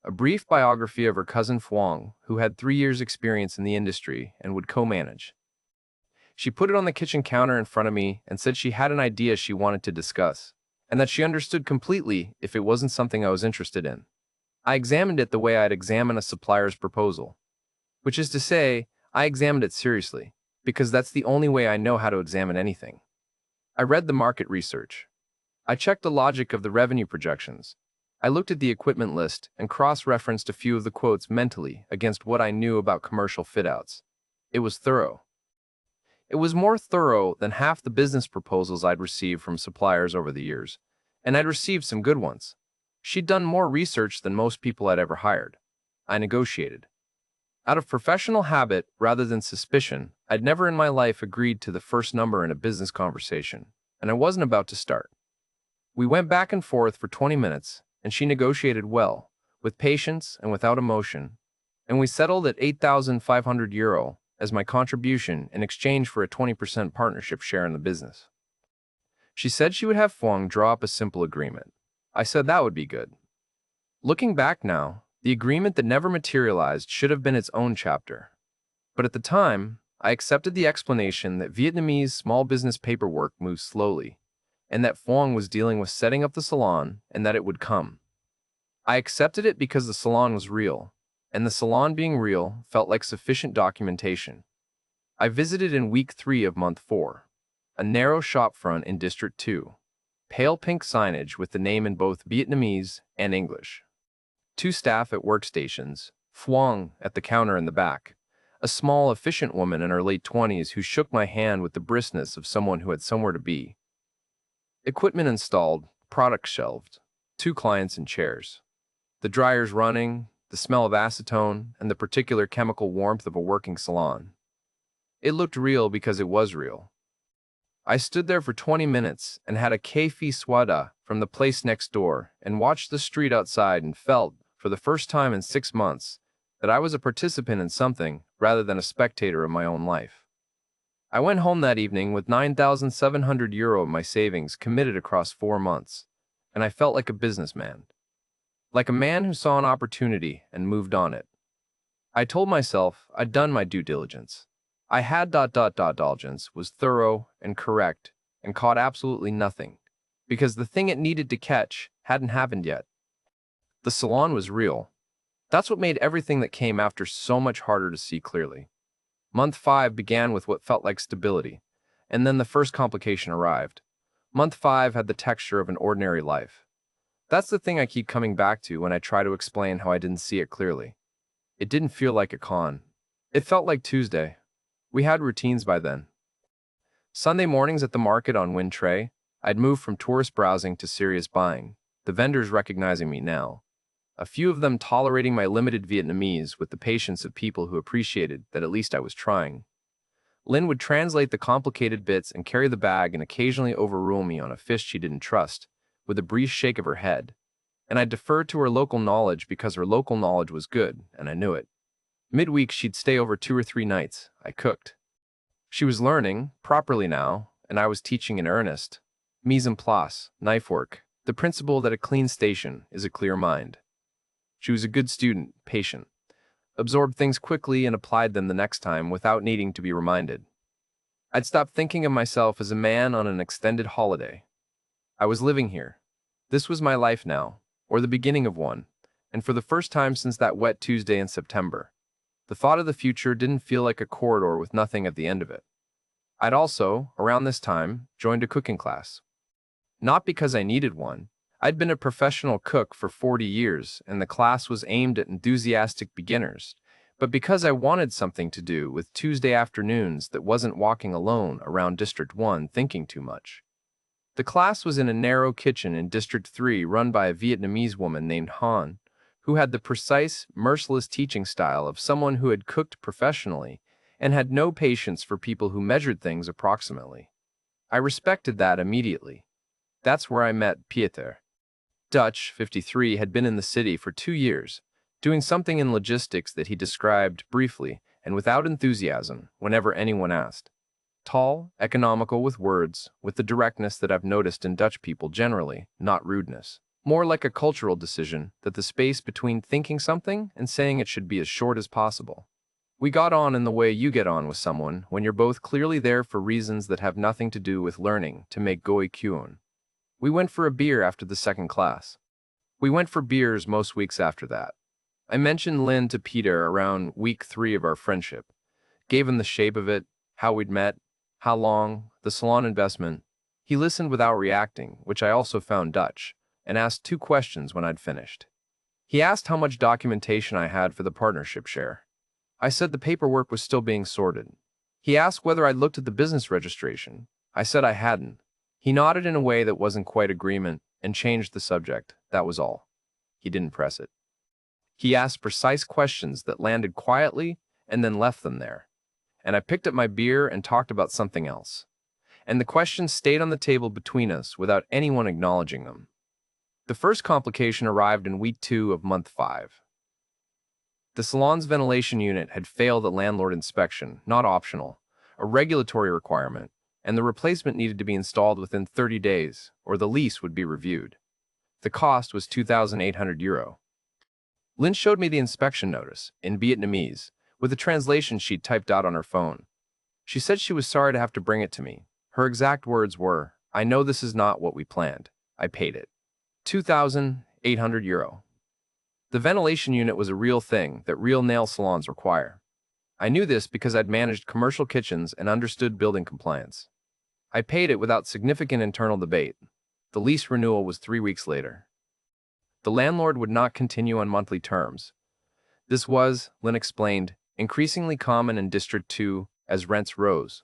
A brief biography of her cousin Phuong, who had 3 years' experience in the industry and would co-manage. She put it on the kitchen counter in front of me and said she had an idea she wanted to discuss, and that she understood completely if it wasn't something I was interested in. I examined it the way I'd examine a supplier's proposal, which is to say, I examined it seriously, because that's the only way I know how to examine anything. I read the market research. I checked the logic of the revenue projections. I looked at the equipment list and cross-referenced a few of the quotes mentally against what I knew about commercial fit-outs. It was thorough. It was more thorough than half the business proposals I'd received from suppliers over the years, and I'd received some good ones. She'd done more research than most people I'd ever hired. I negotiated. Out of professional habit rather than suspicion, I'd never in my life agreed to the first number in a business conversation, and I wasn't about to start. We went back and forth for 20 minutes, and she negotiated well, with patience and without emotion, and we settled at 8,500 euro as my contribution in exchange for a 20% partnership share in the business. She said she would have Phuong draw up a simple agreement. I said that would be good. Looking back now, the agreement that never materialized should have been its own chapter. But at the time, I accepted the explanation that Vietnamese small business paperwork moves slowly, and that Phuong was dealing with setting up the salon and that it would come. I accepted it because the salon was real, and the salon being real felt like sufficient documentation. I visited in week 3 of month 4, a narrow shopfront in District 2, pale pink signage with the name in both Vietnamese and English. 2 staff at workstations, Phuong at the counter in the back, a small, efficient woman in her late 20s who shook my hand with the briskness of someone who had somewhere to be. Equipment installed, products shelved. 2 clients in chairs. The dryers running, the smell of acetone, and the particular chemical warmth of a working salon. It looked real because it was real. I stood there for 20 minutes and had a café soda from the place next door and watched the street outside and felt, for the first time in 6 months, that I was a participant in something rather than a spectator of my own life. I went home that evening with €9,700 of my savings committed across 4 months, and I felt like a businessman. Like a man who saw an opportunity and moved on it. I told myself I'd done my due diligence. I had diligence was thorough and correct and caught absolutely nothing, because the thing it needed to catch hadn't happened yet. The salon was real. That's what made everything that came after so much harder to see clearly. Month 5 began with what felt like stability, and then the first complication arrived. Month 5 had the texture of an ordinary life. That's the thing I keep coming back to when I try to explain how I didn't see it clearly. It didn't feel like a con. It felt like Tuesday. We had routines by then. Sunday mornings at the market on Wind Tray, I'd moved from tourist browsing to serious buying, the vendors recognizing me now. A few of them tolerating my limited Vietnamese with the patience of people who appreciated that at least I was trying. Lynn would translate the complicated bits and carry the bag and occasionally overrule me on a fish she didn't trust, with a brief shake of her head. And I deferred to her local knowledge because her local knowledge was good, and I knew it. Midweek, she'd stay over 2 or 3 nights. I cooked. She was learning, properly now, and I was teaching in earnest. Mise en place, knife work, the principle that a clean station is a clear mind. She was a good student, patient, absorbed things quickly and applied them the next time without needing to be reminded. I'd stopped thinking of myself as a man on an extended holiday. I was living here. This was my life now, or the beginning of one, and for the first time since that wet Tuesday in September. The thought of the future didn't feel like a corridor with nothing at the end of it. I'd also, around this time, joined a cooking class. Not because I needed one. I'd been a professional cook for 40 years, and the class was aimed at enthusiastic beginners, but because I wanted something to do with Tuesday afternoons that wasn't walking alone around District 1 thinking too much. The class was in a narrow kitchen in District 3 run by a Vietnamese woman named Han, who had the precise, merciless teaching style of someone who had cooked professionally and had no patience for people who measured things approximately. I respected that immediately. That's where I met Pieter. Dutch, 53, had been in the city for 2 years, doing something in logistics that he described briefly and without enthusiasm whenever anyone asked. Tall, economical with words, with the directness that I've noticed in Dutch people generally, not rudeness. More like a cultural decision that the space between thinking something and saying it should be as short as possible. We got on in the way you get on with someone when you're both clearly there for reasons that have nothing to do with learning to make goi kyun. We went for a beer after the second class. We went for beers most weeks after that. I mentioned Lynn to Peter around week 3 of our friendship. Gave him the shape of it, how we'd met, how long, the salon investment. He listened without reacting, which I also found Dutch, and asked 2 questions when I'd finished. He asked how much documentation I had for the partnership share. I said the paperwork was still being sorted. He asked whether I'd looked at the business registration. I said I hadn't. He nodded in a way that wasn't quite agreement and changed the subject, that was all. He didn't press it. He asked precise questions that landed quietly and then left them there. And I picked up my beer and talked about something else. And the questions stayed on the table between us without anyone acknowledging them. The first complication arrived in week 2 of month 5. The salon's ventilation unit had failed a landlord inspection, not optional, a regulatory requirement, and the replacement needed to be installed within 30 days, or the lease would be reviewed. The cost was €2,800. Lynn showed me the inspection notice, in Vietnamese, with a translation she'd typed out on her phone. She said she was sorry to have to bring it to me. Her exact words were, "I know this is not what we planned. I paid it. €2,800. The ventilation unit was a real thing that real nail salons require. I knew this because I'd managed commercial kitchens and understood building compliance. I paid it without significant internal debate. The lease renewal was 3 weeks later. The landlord would not continue on monthly terms. This was, Lynn explained, increasingly common in District 2 as rents rose.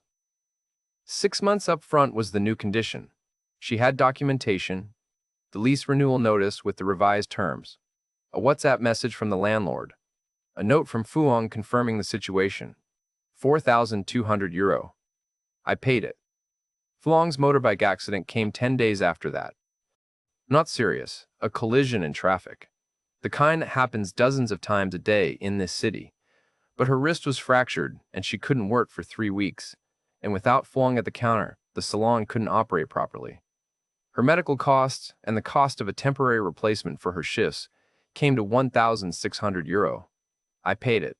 6 months up front was the new condition. She had documentation. the lease renewal notice with the revised terms, a WhatsApp message from the landlord, a note from Fuong confirming the situation. 4,200 euro. I paid it. Fuong's motorbike accident came 10 days after that. Not serious, a collision in traffic. The kind that happens dozens of times a day in this city. But her wrist was fractured and she couldn't work for 3 weeks. And without Fuong at the counter, the salon couldn't operate properly. Her medical costs and the cost of a temporary replacement for her shifts came to 1,600 euro. I paid it.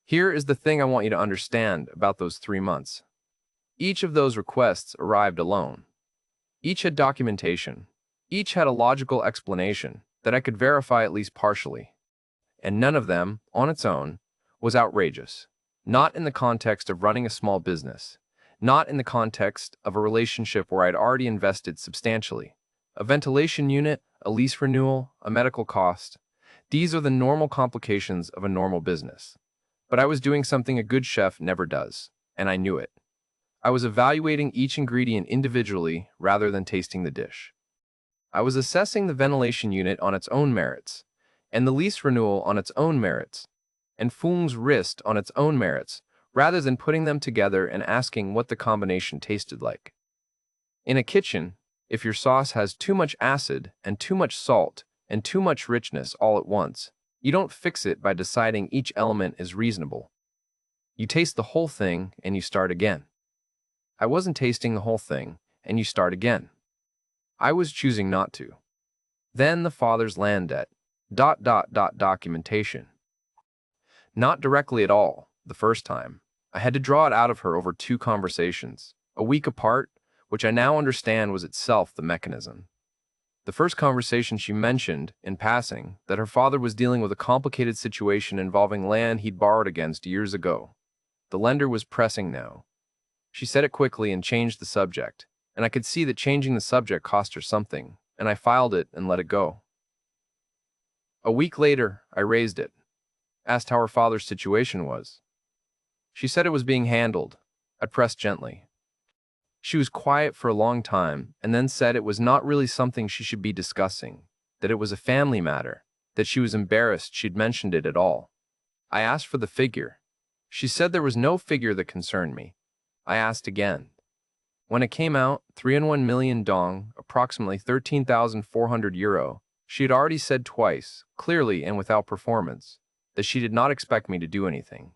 Here is the thing I want you to understand about those 3 months. Each of those requests arrived alone. Each had documentation. Each had a logical explanation that I could verify at least partially. And none of them, on its own, was outrageous. Not in the context of running a small business. Not in the context of a relationship where I'd already invested substantially. A ventilation unit, a lease renewal, a medical cost. These are the normal complications of a normal business. But I was doing something a good chef never does, and I knew it. I was evaluating each ingredient individually rather than tasting the dish. I was assessing the ventilation unit on its own merits, and the lease renewal on its own merits, and Fuong's wrist on its own merits, rather than putting them together and asking what the combination tasted like. In a kitchen, if your sauce has too much acid and too much salt and too much richness all at once, you don't fix it by deciding each element is reasonable. You taste the whole thing and you start again. I wasn't tasting the whole thing, and you start again. I was choosing not to. Then the father's land debt. Documentation. Not directly at all, the first time. I had to draw it out of her over 2 conversations, a week apart, which I now understand was itself the mechanism. The first conversation she mentioned, in passing, that her father was dealing with a complicated situation involving land he'd borrowed against years ago. The lender was pressing now. She said it quickly and changed the subject, and I could see that changing the subject cost her something, and I filed it and let it go. A week later, I raised it, asked how her father's situation was. She said it was being handled. I pressed gently. She was quiet for a long time and then said it was not really something she should be discussing, that it was a family matter, that she was embarrassed she'd mentioned it at all. I asked for the figure. She said there was no figure that concerned me. I asked again. When it came out, 3.1 million dong, approximately 13,400 euro, she had already said twice, clearly and without performance, that she did not expect me to do anything,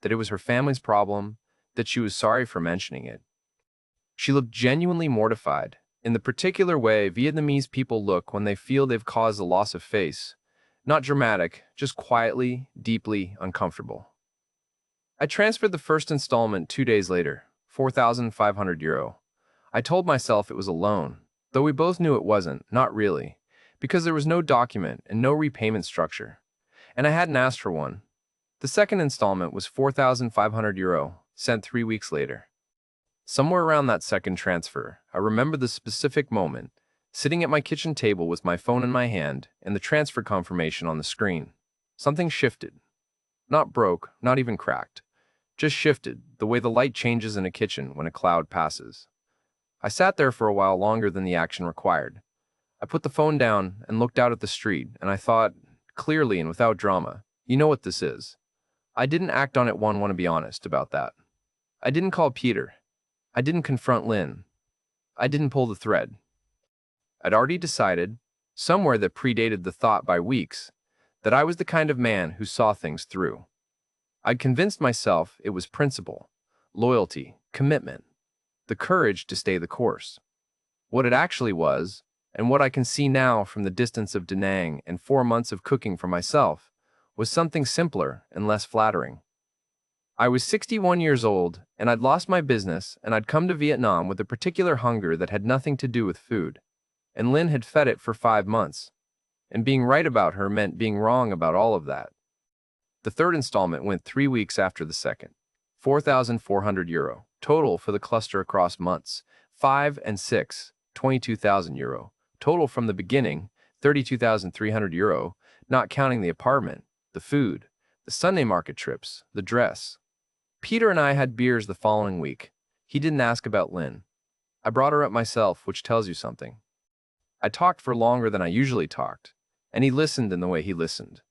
that it was her family's problem, that she was sorry for mentioning it. She looked genuinely mortified, in the particular way Vietnamese people look when they feel they've caused a loss of face. Not dramatic, just quietly, deeply uncomfortable. I transferred the first installment 2 days later, 4,500 euro. I told myself it was a loan, though we both knew it wasn't, not really, because there was no document and no repayment structure, and I hadn't asked for one. The second installment was 4,500 euro, sent 3 weeks later. Somewhere around that second transfer, I remember the specific moment, sitting at my kitchen table with my phone in my hand and the transfer confirmation on the screen. Something shifted. Not broke, not even cracked. Just shifted, the way the light changes in a kitchen when a cloud passes. I sat there for a while longer than the action required. I put the phone down and looked out at the street, and I thought, clearly and without drama, you know what this is. I didn't act on it, want to be honest about that. I didn't call Peter. I didn't confront Lynn. I didn't pull the thread. I'd already decided, somewhere that predated the thought by weeks, that I was the kind of man who saw things through. I'd convinced myself it was principle, loyalty, commitment, the courage to stay the course. What it actually was, and what I can see now from the distance of Da Nang and 4 months of cooking for myself, was something simpler and less flattering. I was 61 years old, and I'd lost my business, and I'd come to Vietnam with a particular hunger that had nothing to do with food. And Lynn had fed it for 5 months. And being right about her meant being wrong about all of that. The third installment went 3 weeks after the second. 4,400 euro. Total for the cluster across months. 5 and 6, 22,000 euro. Total from the beginning, 32,300 euro, not counting the apartment, the food, the Sunday market trips, the dress. Peter and I had beers the following week. He didn't ask about Lynn. I brought her up myself, which tells you something. I talked for longer than I usually talked, and he listened in the way he listened,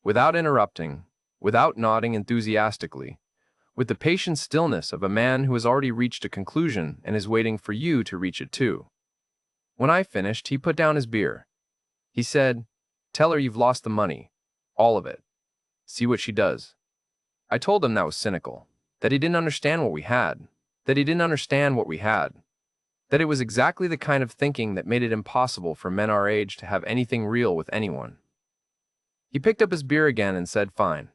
without interrupting, without nodding enthusiastically, with the patient stillness of a man who has already reached a conclusion and is waiting for you to reach it too. When I finished, he put down his beer. He said, "Tell her you've lost the money. All of it. See what she does." I told him that was cynical, that he didn't understand what we had, that he didn't understand what we had, that it was exactly the kind of thinking that made it impossible for men our age to have anything real with anyone. He picked up his beer again and said, "Fine."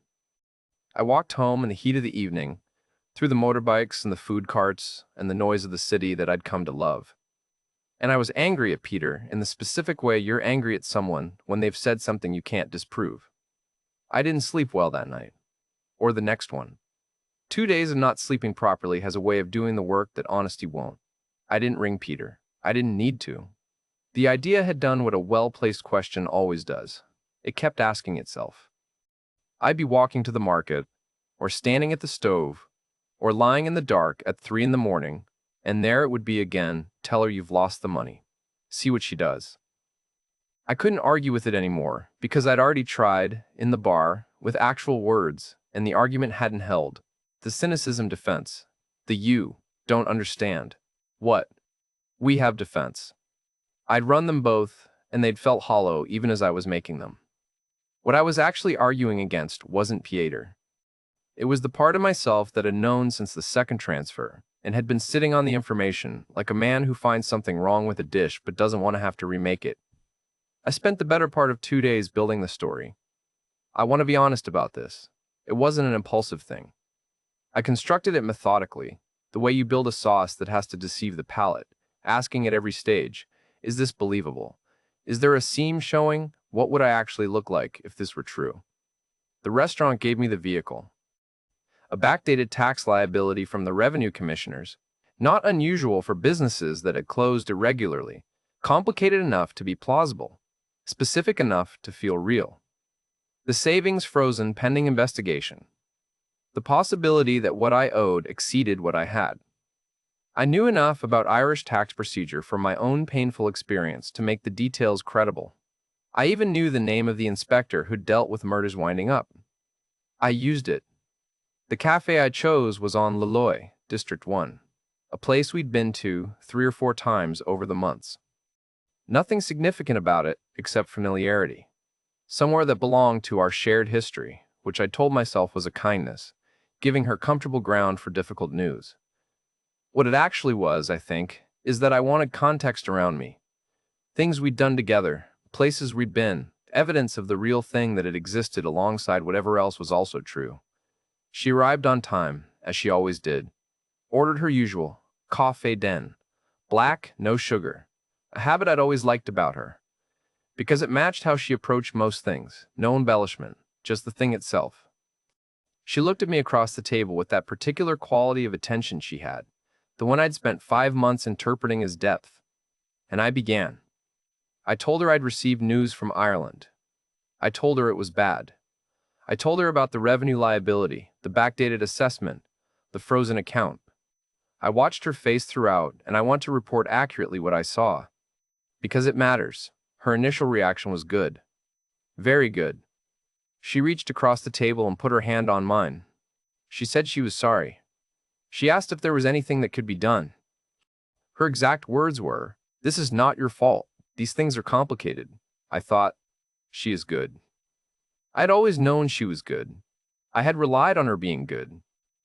I walked home in the heat of the evening, through the motorbikes and the food carts and the noise of the city that I'd come to love. And I was angry at Peter in the specific way you're angry at someone when they've said something you can't disprove. I didn't sleep well that night, or the next one. 2 days of not sleeping properly has a way of doing the work that honesty won't. I didn't ring Peter. I didn't need to. The idea had done what a well-placed question always does. It kept asking itself. I'd be walking to the market, or standing at the stove, or lying in the dark at 3 in the morning, and there it would be again, "Tell her you've lost the money. See what she does." I couldn't argue with it anymore, because I'd already tried, in the bar, with actual words, and the argument hadn't held. The cynicism defense. The "you don't understand." What? We have defense. I'd run them both, and they'd felt hollow even as I was making them. What I was actually arguing against wasn't Pieter. It was the part of myself that had known since the second transfer, and had been sitting on the information, like a man who finds something wrong with a dish but doesn't want to have to remake it. I spent the better part of 2 days building the story. I want to be honest about this. It wasn't an impulsive thing. I constructed it methodically, the way you build a sauce that has to deceive the palate, asking at every stage, is this believable? Is there a seam showing? What would I actually look like if this were true? The restaurant gave me the vehicle. A backdated tax liability from the revenue commissioners, not unusual for businesses that had closed irregularly, complicated enough to be plausible, specific enough to feel real. The savings frozen pending investigation. The possibility that what I owed exceeded what I had. I knew enough about Irish tax procedure from my own painful experience to make the details credible. I even knew the name of the inspector who'd dealt with murders winding up. I used it. The cafe I chose was on Laloy, District 1, a place we'd been to 3 or 4 times over the months. Nothing significant about it except familiarity. Somewhere that belonged to our shared history, which I told myself was a kindness, giving her comfortable ground for difficult news. What it actually was, I think, is that I wanted context around me. Things we'd done together, places we'd been, evidence of the real thing that had existed alongside whatever else was also true. She arrived on time, as she always did. Ordered her usual, café den, black, no sugar, a habit I'd always liked about her, because it matched how she approached most things, no embellishment, just the thing itself. She looked at me across the table with that particular quality of attention she had, the one I'd spent 5 months interpreting as depth. And I began. I told her I'd received news from Ireland. I told her it was bad. I told her about the revenue liability, the backdated assessment, the frozen account. I watched her face throughout, and I want to report accurately what I saw. Because it matters. Her initial reaction was good. Very good. She reached across the table and put her hand on mine. She said she was sorry. She asked if there was anything that could be done. Her exact words were, "This is not your fault. These things are complicated." I thought, she is good. I had always known she was good. I had relied on her being good.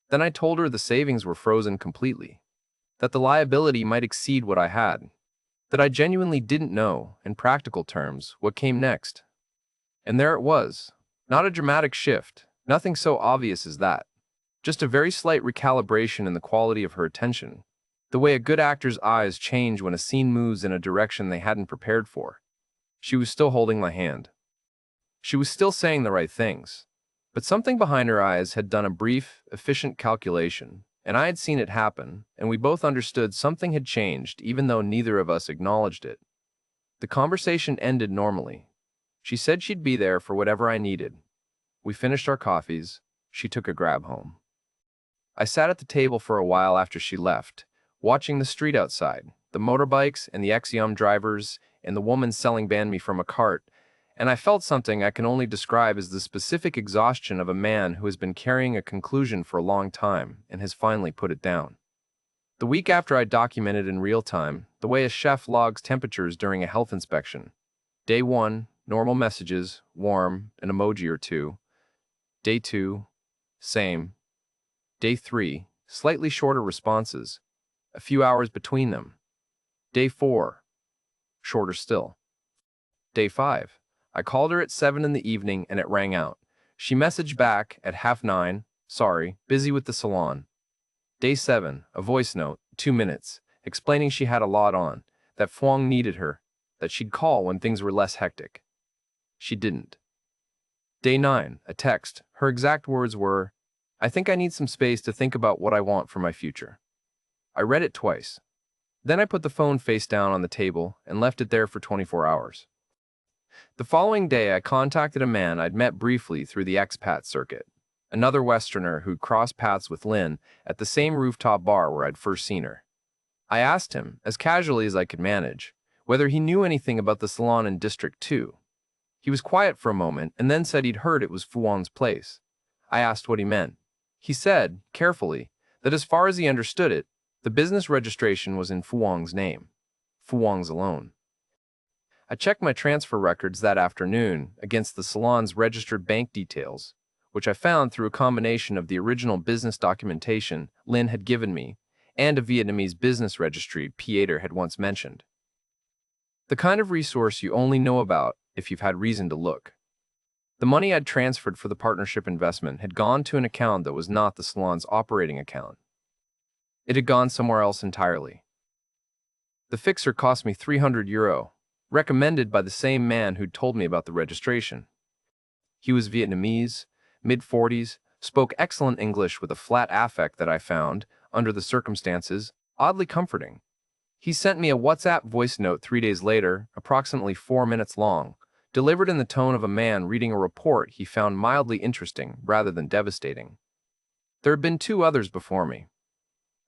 Then I told her the savings were frozen completely, that the liability might exceed what I had, that I genuinely didn't know, in practical terms, what came next. And there it was. Not a dramatic shift, nothing so obvious as that. Just a very slight recalibration in the quality of her attention, the way a good actor's eyes change when a scene moves in a direction they hadn't prepared for. She was still holding my hand. She was still saying the right things, but something behind her eyes had done a brief, efficient calculation, and I had seen it happen, and we both understood something had changed even though neither of us acknowledged it. The conversation ended normally. She said she'd be there for whatever I needed. We finished our coffees. She took a grab home. I sat at the table for a while after she left, watching the street outside, the motorbikes and the Exium drivers and the woman selling banned me from a cart, and I felt something I can only describe as the specific exhaustion of a man who has been carrying a conclusion for a long time and has finally put it down. The week after, I documented in real time the way a chef logs temperatures during a health inspection. Day 1, normal messages, warm, an emoji or two. Day 2, same. Day 3, slightly shorter responses, a few hours between them. Day 4, shorter still. Day 5, I called her at 7 in the evening and it rang out. She messaged back at 9:30, sorry, busy with the salon. Day 7, a voice note, 2 minutes, explaining she had a lot on, that Phuong needed her, that she'd call when things were less hectic. She didn't. Day 9, a text. Her exact words were, I think I need some space to think about what I want for my future. I read it twice. Then I put the phone face down on the table and left it there for 24 hours. The following day, I contacted a man I'd met briefly through the expat circuit, another Westerner who'd crossed paths with Lynn at the same rooftop bar where I'd first seen her. I asked him, as casually as I could manage, whether he knew anything about the salon in District 2. He was quiet for a moment and then said he'd heard it was Phuong's place. I asked what he meant. He said, carefully, that as far as he understood it, the business registration was in Phuong's name. Phuong's alone. I checked my transfer records that afternoon against the salon's registered bank details, which I found through a combination of the original business documentation Lynn had given me and a Vietnamese business registry Pieter had once mentioned. The kind of resource you only know about if you've had reason to look. The money I'd transferred for the partnership investment had gone to an account that was not the salon's operating account. It had gone somewhere else entirely. The fixer cost me €300, recommended by the same man who'd told me about the registration. He was Vietnamese, mid-40s, spoke excellent English with a flat affect that I found, under the circumstances, oddly comforting. He sent me a WhatsApp voice note 3 days later, approximately 4 minutes long, delivered in the tone of a man reading a report he found mildly interesting rather than devastating. There had been 2 others before me.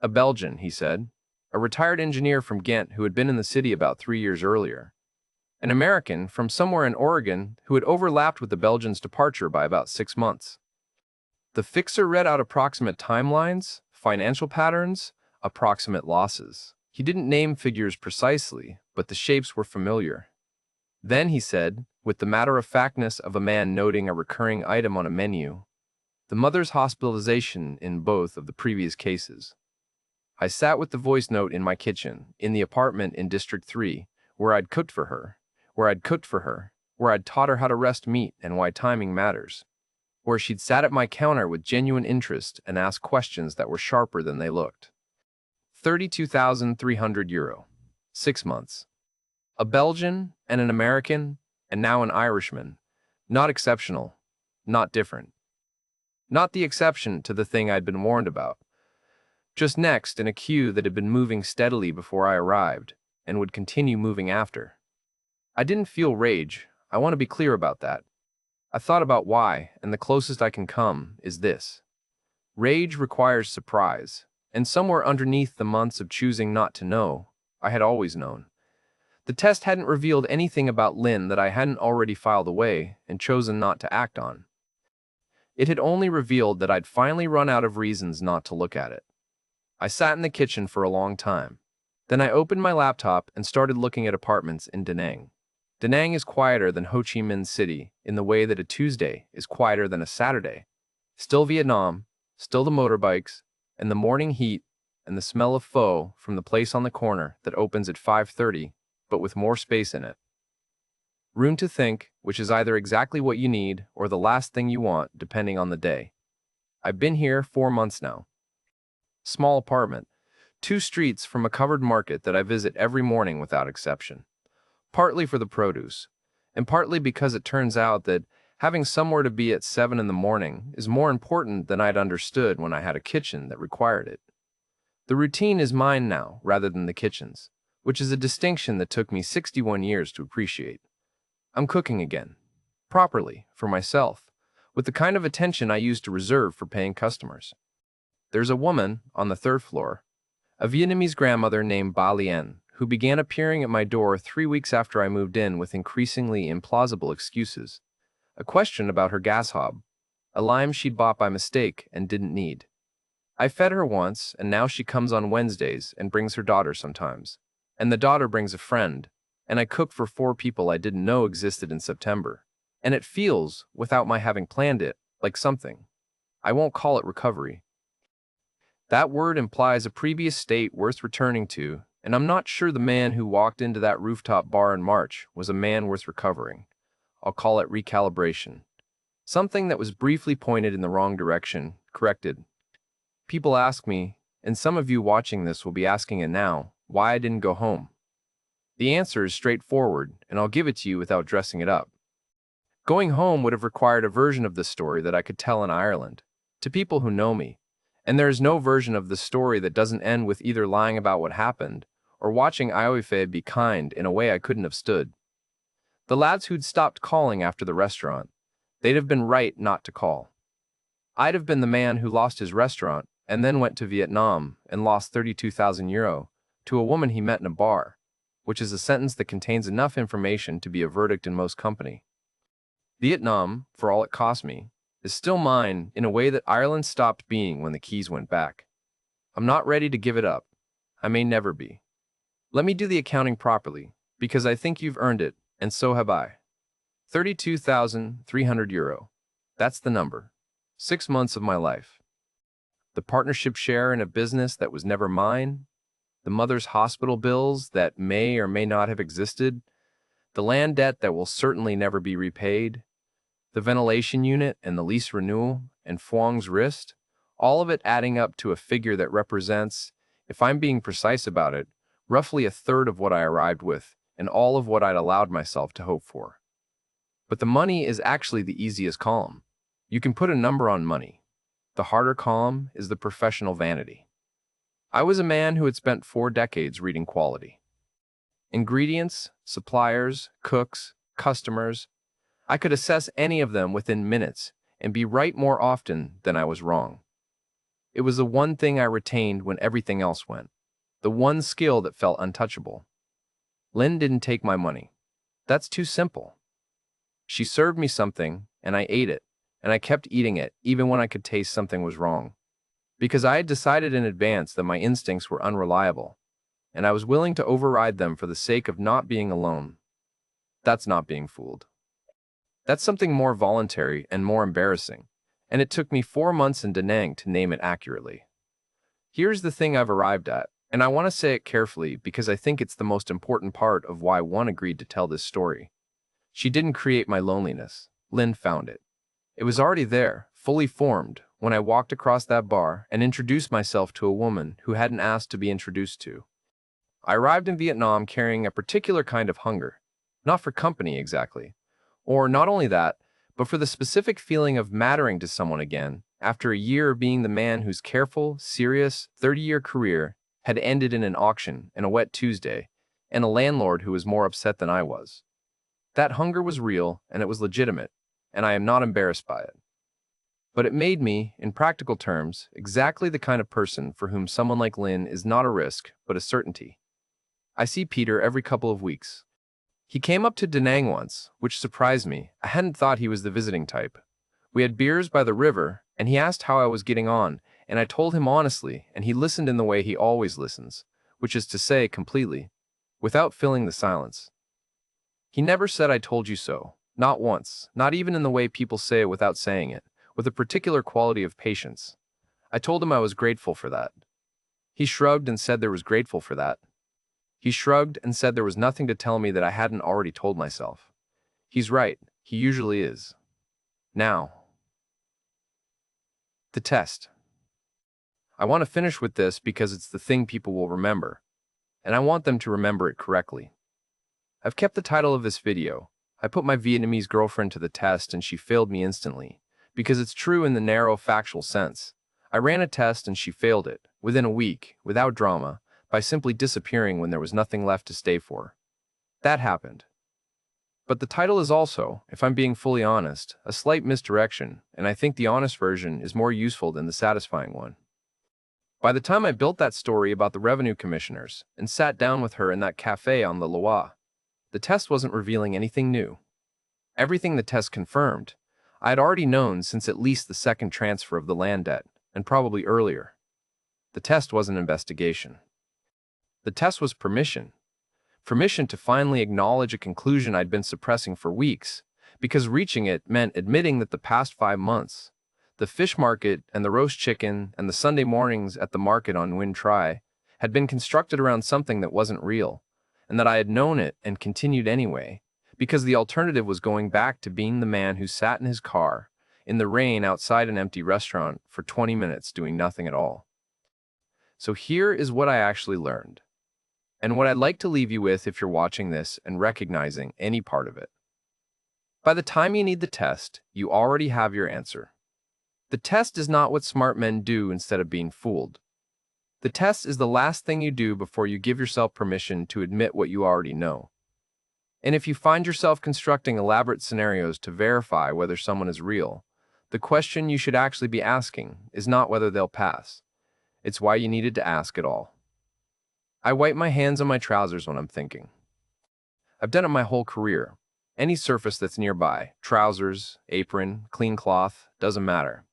A Belgian, he said, a retired engineer from Ghent who had been in the city about 3 years earlier. An American from somewhere in Oregon who had overlapped with the Belgian's departure by about 6 months. The fixer read out approximate timelines, financial patterns, approximate losses. He didn't name figures precisely, but the shapes were familiar. Then he said, with the matter-of-factness of a man noting a recurring item on a menu, the mother's hospitalization in both of the previous cases. I sat with the voice note in my kitchen, in the apartment in District 3, where I'd cooked for her, where I'd taught her how to rest meat and why timing matters, where she'd sat at my counter with genuine interest and asked questions that were sharper than they looked. €32,300. 6 months. A Belgian and an American, and now an Irishman. Not exceptional, not different. Not the exception to the thing I'd been warned about. Just next in a queue that had been moving steadily before I arrived, and would continue moving after. I didn't feel rage, I want to be clear about that. I thought about why, and the closest I can come is this. Rage requires surprise, and somewhere underneath the months of choosing not to know, I had always known. The test hadn't revealed anything about Lynn that I hadn't already filed away and chosen not to act on. It had only revealed that I'd finally run out of reasons not to look at it. I sat in the kitchen for a long time. Then I opened my laptop and started looking at apartments in Da Nang. Da Nang is quieter than Ho Chi Minh City in the way that a Tuesday is quieter than a Saturday. Still Vietnam, still the motorbikes, and the morning heat, and the smell of pho from the place on the corner that opens at 5:30, but with more space in it. Room to think, which is either exactly what you need or the last thing you want, depending on the day. I've been here 4 months now. Small apartment, 2 streets from a covered market that I visit every morning without exception. Partly for the produce, and partly because it turns out that having somewhere to be at 7 in the morning is more important than I'd understood when I had a kitchen that required it. The routine is mine now, rather than the kitchen's, which is a distinction that took me 61 years to appreciate. I'm cooking again, properly, for myself, with the kind of attention I used to reserve for paying customers. There's a woman on the 3rd floor, a Vietnamese grandmother named Ba Lien, who began appearing at my door 3 weeks after I moved in with increasingly implausible excuses. A question about her gas hob, a lime she'd bought by mistake and didn't need. I fed her once, and now she comes on Wednesdays and brings her daughter sometimes. And the daughter brings a friend, and I cook for 4 people I didn't know existed in September. And it feels, without my having planned it, like something. I won't call it recovery. That word implies a previous state worth returning to, and I'm not sure the man who walked into that rooftop bar in March was a man worth recovering. I'll call it recalibration. Something that was briefly pointed in the wrong direction, corrected. People ask me, and some of you watching this will be asking it now, why I didn't go home. The answer is straightforward, and I'll give it to you without dressing it up. Going home would have required a version of the story that I could tell in Ireland, to people who know me, and there is no version of the story that doesn't end with either lying about what happened or watching Ioife be kind in a way I couldn't have stood. The lads who'd stopped calling after the restaurant, they'd have been right not to call. I'd have been the man who lost his restaurant and then went to Vietnam and lost €32,000 to a woman he met in a bar, which is a sentence that contains enough information to be a verdict in most company. Vietnam, for all it cost me, is still mine in a way that Ireland stopped being when the keys went back. I'm not ready to give it up. I may never be. Let me do the accounting properly, because I think you've earned it, and so have I. €32,300. That's the number. 6 months of my life. The partnership share in a business that was never mine, the mother's hospital bills that may or may not have existed, the land debt that will certainly never be repaid, the ventilation unit and the lease renewal and Phuong's wrist, all of it adding up to a figure that represents, if I'm being precise about it, roughly a third of what I arrived with and all of what I'd allowed myself to hope for. But the money is actually the easiest column. You can put a number on money. The harder column is the professional vanity. I was a man who had spent 4 decades reading quality. Ingredients, suppliers, cooks, customers. I could assess any of them within minutes and be right more often than I was wrong. It was the one thing I retained when everything else went. The one skill that felt untouchable. Lynn didn't take my money. That's too simple. She served me something, and I ate it, and I kept eating it even when I could taste something was wrong. Because I had decided in advance that my instincts were unreliable, and I was willing to override them for the sake of not being alone. That's not being fooled. That's something more voluntary and more embarrassing, and it took me 4 months in Da Nang to name it accurately. Here's the thing I've arrived at, and I want to say it carefully because I think it's the most important part of why one agreed to tell this story. She didn't create my loneliness. Lynn found it. It was already there, fully formed, when I walked across that bar and introduced myself to a woman who hadn't asked to be introduced to. I arrived in Vietnam carrying a particular kind of hunger, not for company exactly, or not only that, but for the specific feeling of mattering to someone again after a year of being the man whose careful, serious, 30-year career had ended in an auction and a wet Tuesday, and a landlord who was more upset than I was. That hunger was real, and it was legitimate, and I am not embarrassed by it. But it made me, in practical terms, exactly the kind of person for whom someone like Lynn is not a risk, but a certainty. I see Peter every couple of weeks. He came up to Da Nang once, which surprised me. I hadn't thought he was the visiting type. We had beers by the river, and he asked how I was getting on, and I told him honestly, and he listened in the way he always listens, which is to say completely, without filling the silence. He never said I told you so, not once, not even in the way people say it without saying it, with a particular quality of patience. I told him I was grateful for that. He shrugged and said there was grateful for that. He shrugged and said there was nothing to tell me that I hadn't already told myself. He's right, he usually is. Now, the test. I want to finish with this because it's the thing people will remember, and I want them to remember it correctly. I've kept the title of this video. I put my Vietnamese girlfriend to the test and she failed me instantly, because it's true in the narrow factual sense. I ran a test and she failed it, within a week, without drama, by simply disappearing when there was nothing left to stay for. That happened. But the title is also, if I'm being fully honest, a slight misdirection, and I think the honest version is more useful than the satisfying one. By the time I built that story about the revenue commissioners and sat down with her in that cafe on the Loire, the test wasn't revealing anything new. Everything the test confirmed, I had already known since at least the second transfer of the land debt, and probably earlier. The test wasn't investigation. The test was permission. Permission to finally acknowledge a conclusion I'd been suppressing for weeks, because reaching it meant admitting that the past 5 months, the fish market and the roast chicken and the Sunday mornings at the market on Win Tri, had been constructed around something that wasn't real, and that I had known it and continued anyway, because the alternative was going back to being the man who sat in his car, in the rain outside an empty restaurant for 20 minutes doing nothing at all. So here is what I actually learned, and what I'd like to leave you with if you're watching this and recognizing any part of it. By the time you need the test, you already have your answer. The test is not what smart men do instead of being fooled. The test is the last thing you do before you give yourself permission to admit what you already know. And if you find yourself constructing elaborate scenarios to verify whether someone is real, the question you should actually be asking is not whether they'll pass. It's why you needed to ask at all. I wipe my hands on my trousers when I'm thinking. I've done it my whole career. Any surface that's nearby, trousers, apron, clean cloth, doesn't matter.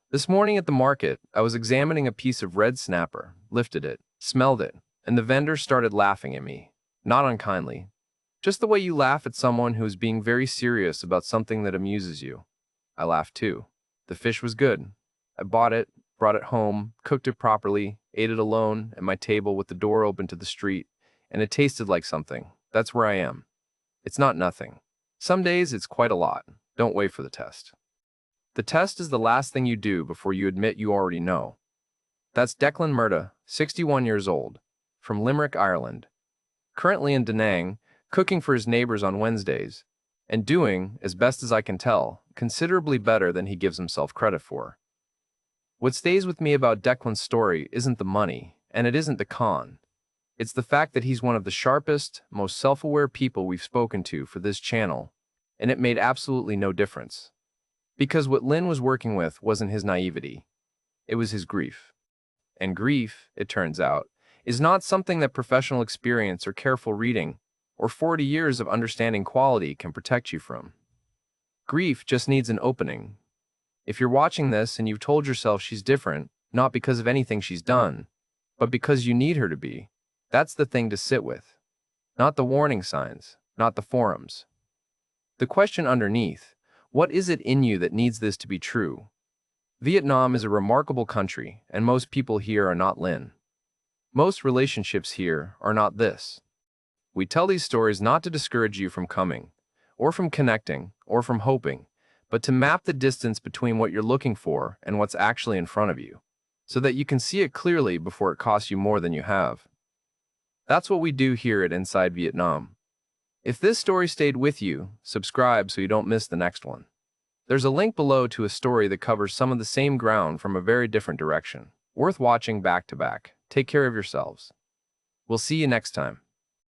This morning at the market, I was examining a piece of red snapper, lifted it, smelled it, and the vendor started laughing at me, not unkindly. Just the way you laugh at someone who is being very serious about something that amuses you. I laughed too. The fish was good. I bought it, brought it home, cooked it properly, ate it alone at my table with the door open to the street, and it tasted like something. That's where I am. It's not nothing. Some days it's quite a lot. Don't wait for the test. The test is the last thing you do before you admit you already know. That's Declan Murda, 61 years old, from Limerick, Ireland, currently in Da Nang, cooking for his neighbors on Wednesdays, and doing, as best as I can tell, considerably better than he gives himself credit for. What stays with me about Declan's story isn't the money, and it isn't the con. It's the fact that he's one of the sharpest, most self-aware people we've spoken to for this channel, and it made absolutely no difference. Because what Lynn was working with wasn't his naivety, it was his grief. And grief, it turns out, is not something that professional experience or careful reading or 40 years of understanding quality can protect you from. Grief just needs an opening. If you're watching this and you've told yourself she's different, not because of anything she's done, but because you need her to be, that's the thing to sit with. Not the warning signs, not the forums. The question underneath, what is it in you that needs this to be true? Vietnam is a remarkable country, and most people here are not Lynn. Most relationships here are not this. We tell these stories not to discourage you from coming, or from connecting, or from hoping, but to map the distance between what you're looking for and what's actually in front of you, so that you can see it clearly before it costs you more than you have. That's what we do here at Inside Vietnam. If this story stayed with you, subscribe so you don't miss the next one. There's a link below to a story that covers some of the same ground from a very different direction. Worth watching back to back. Take care of yourselves. We'll see you next time.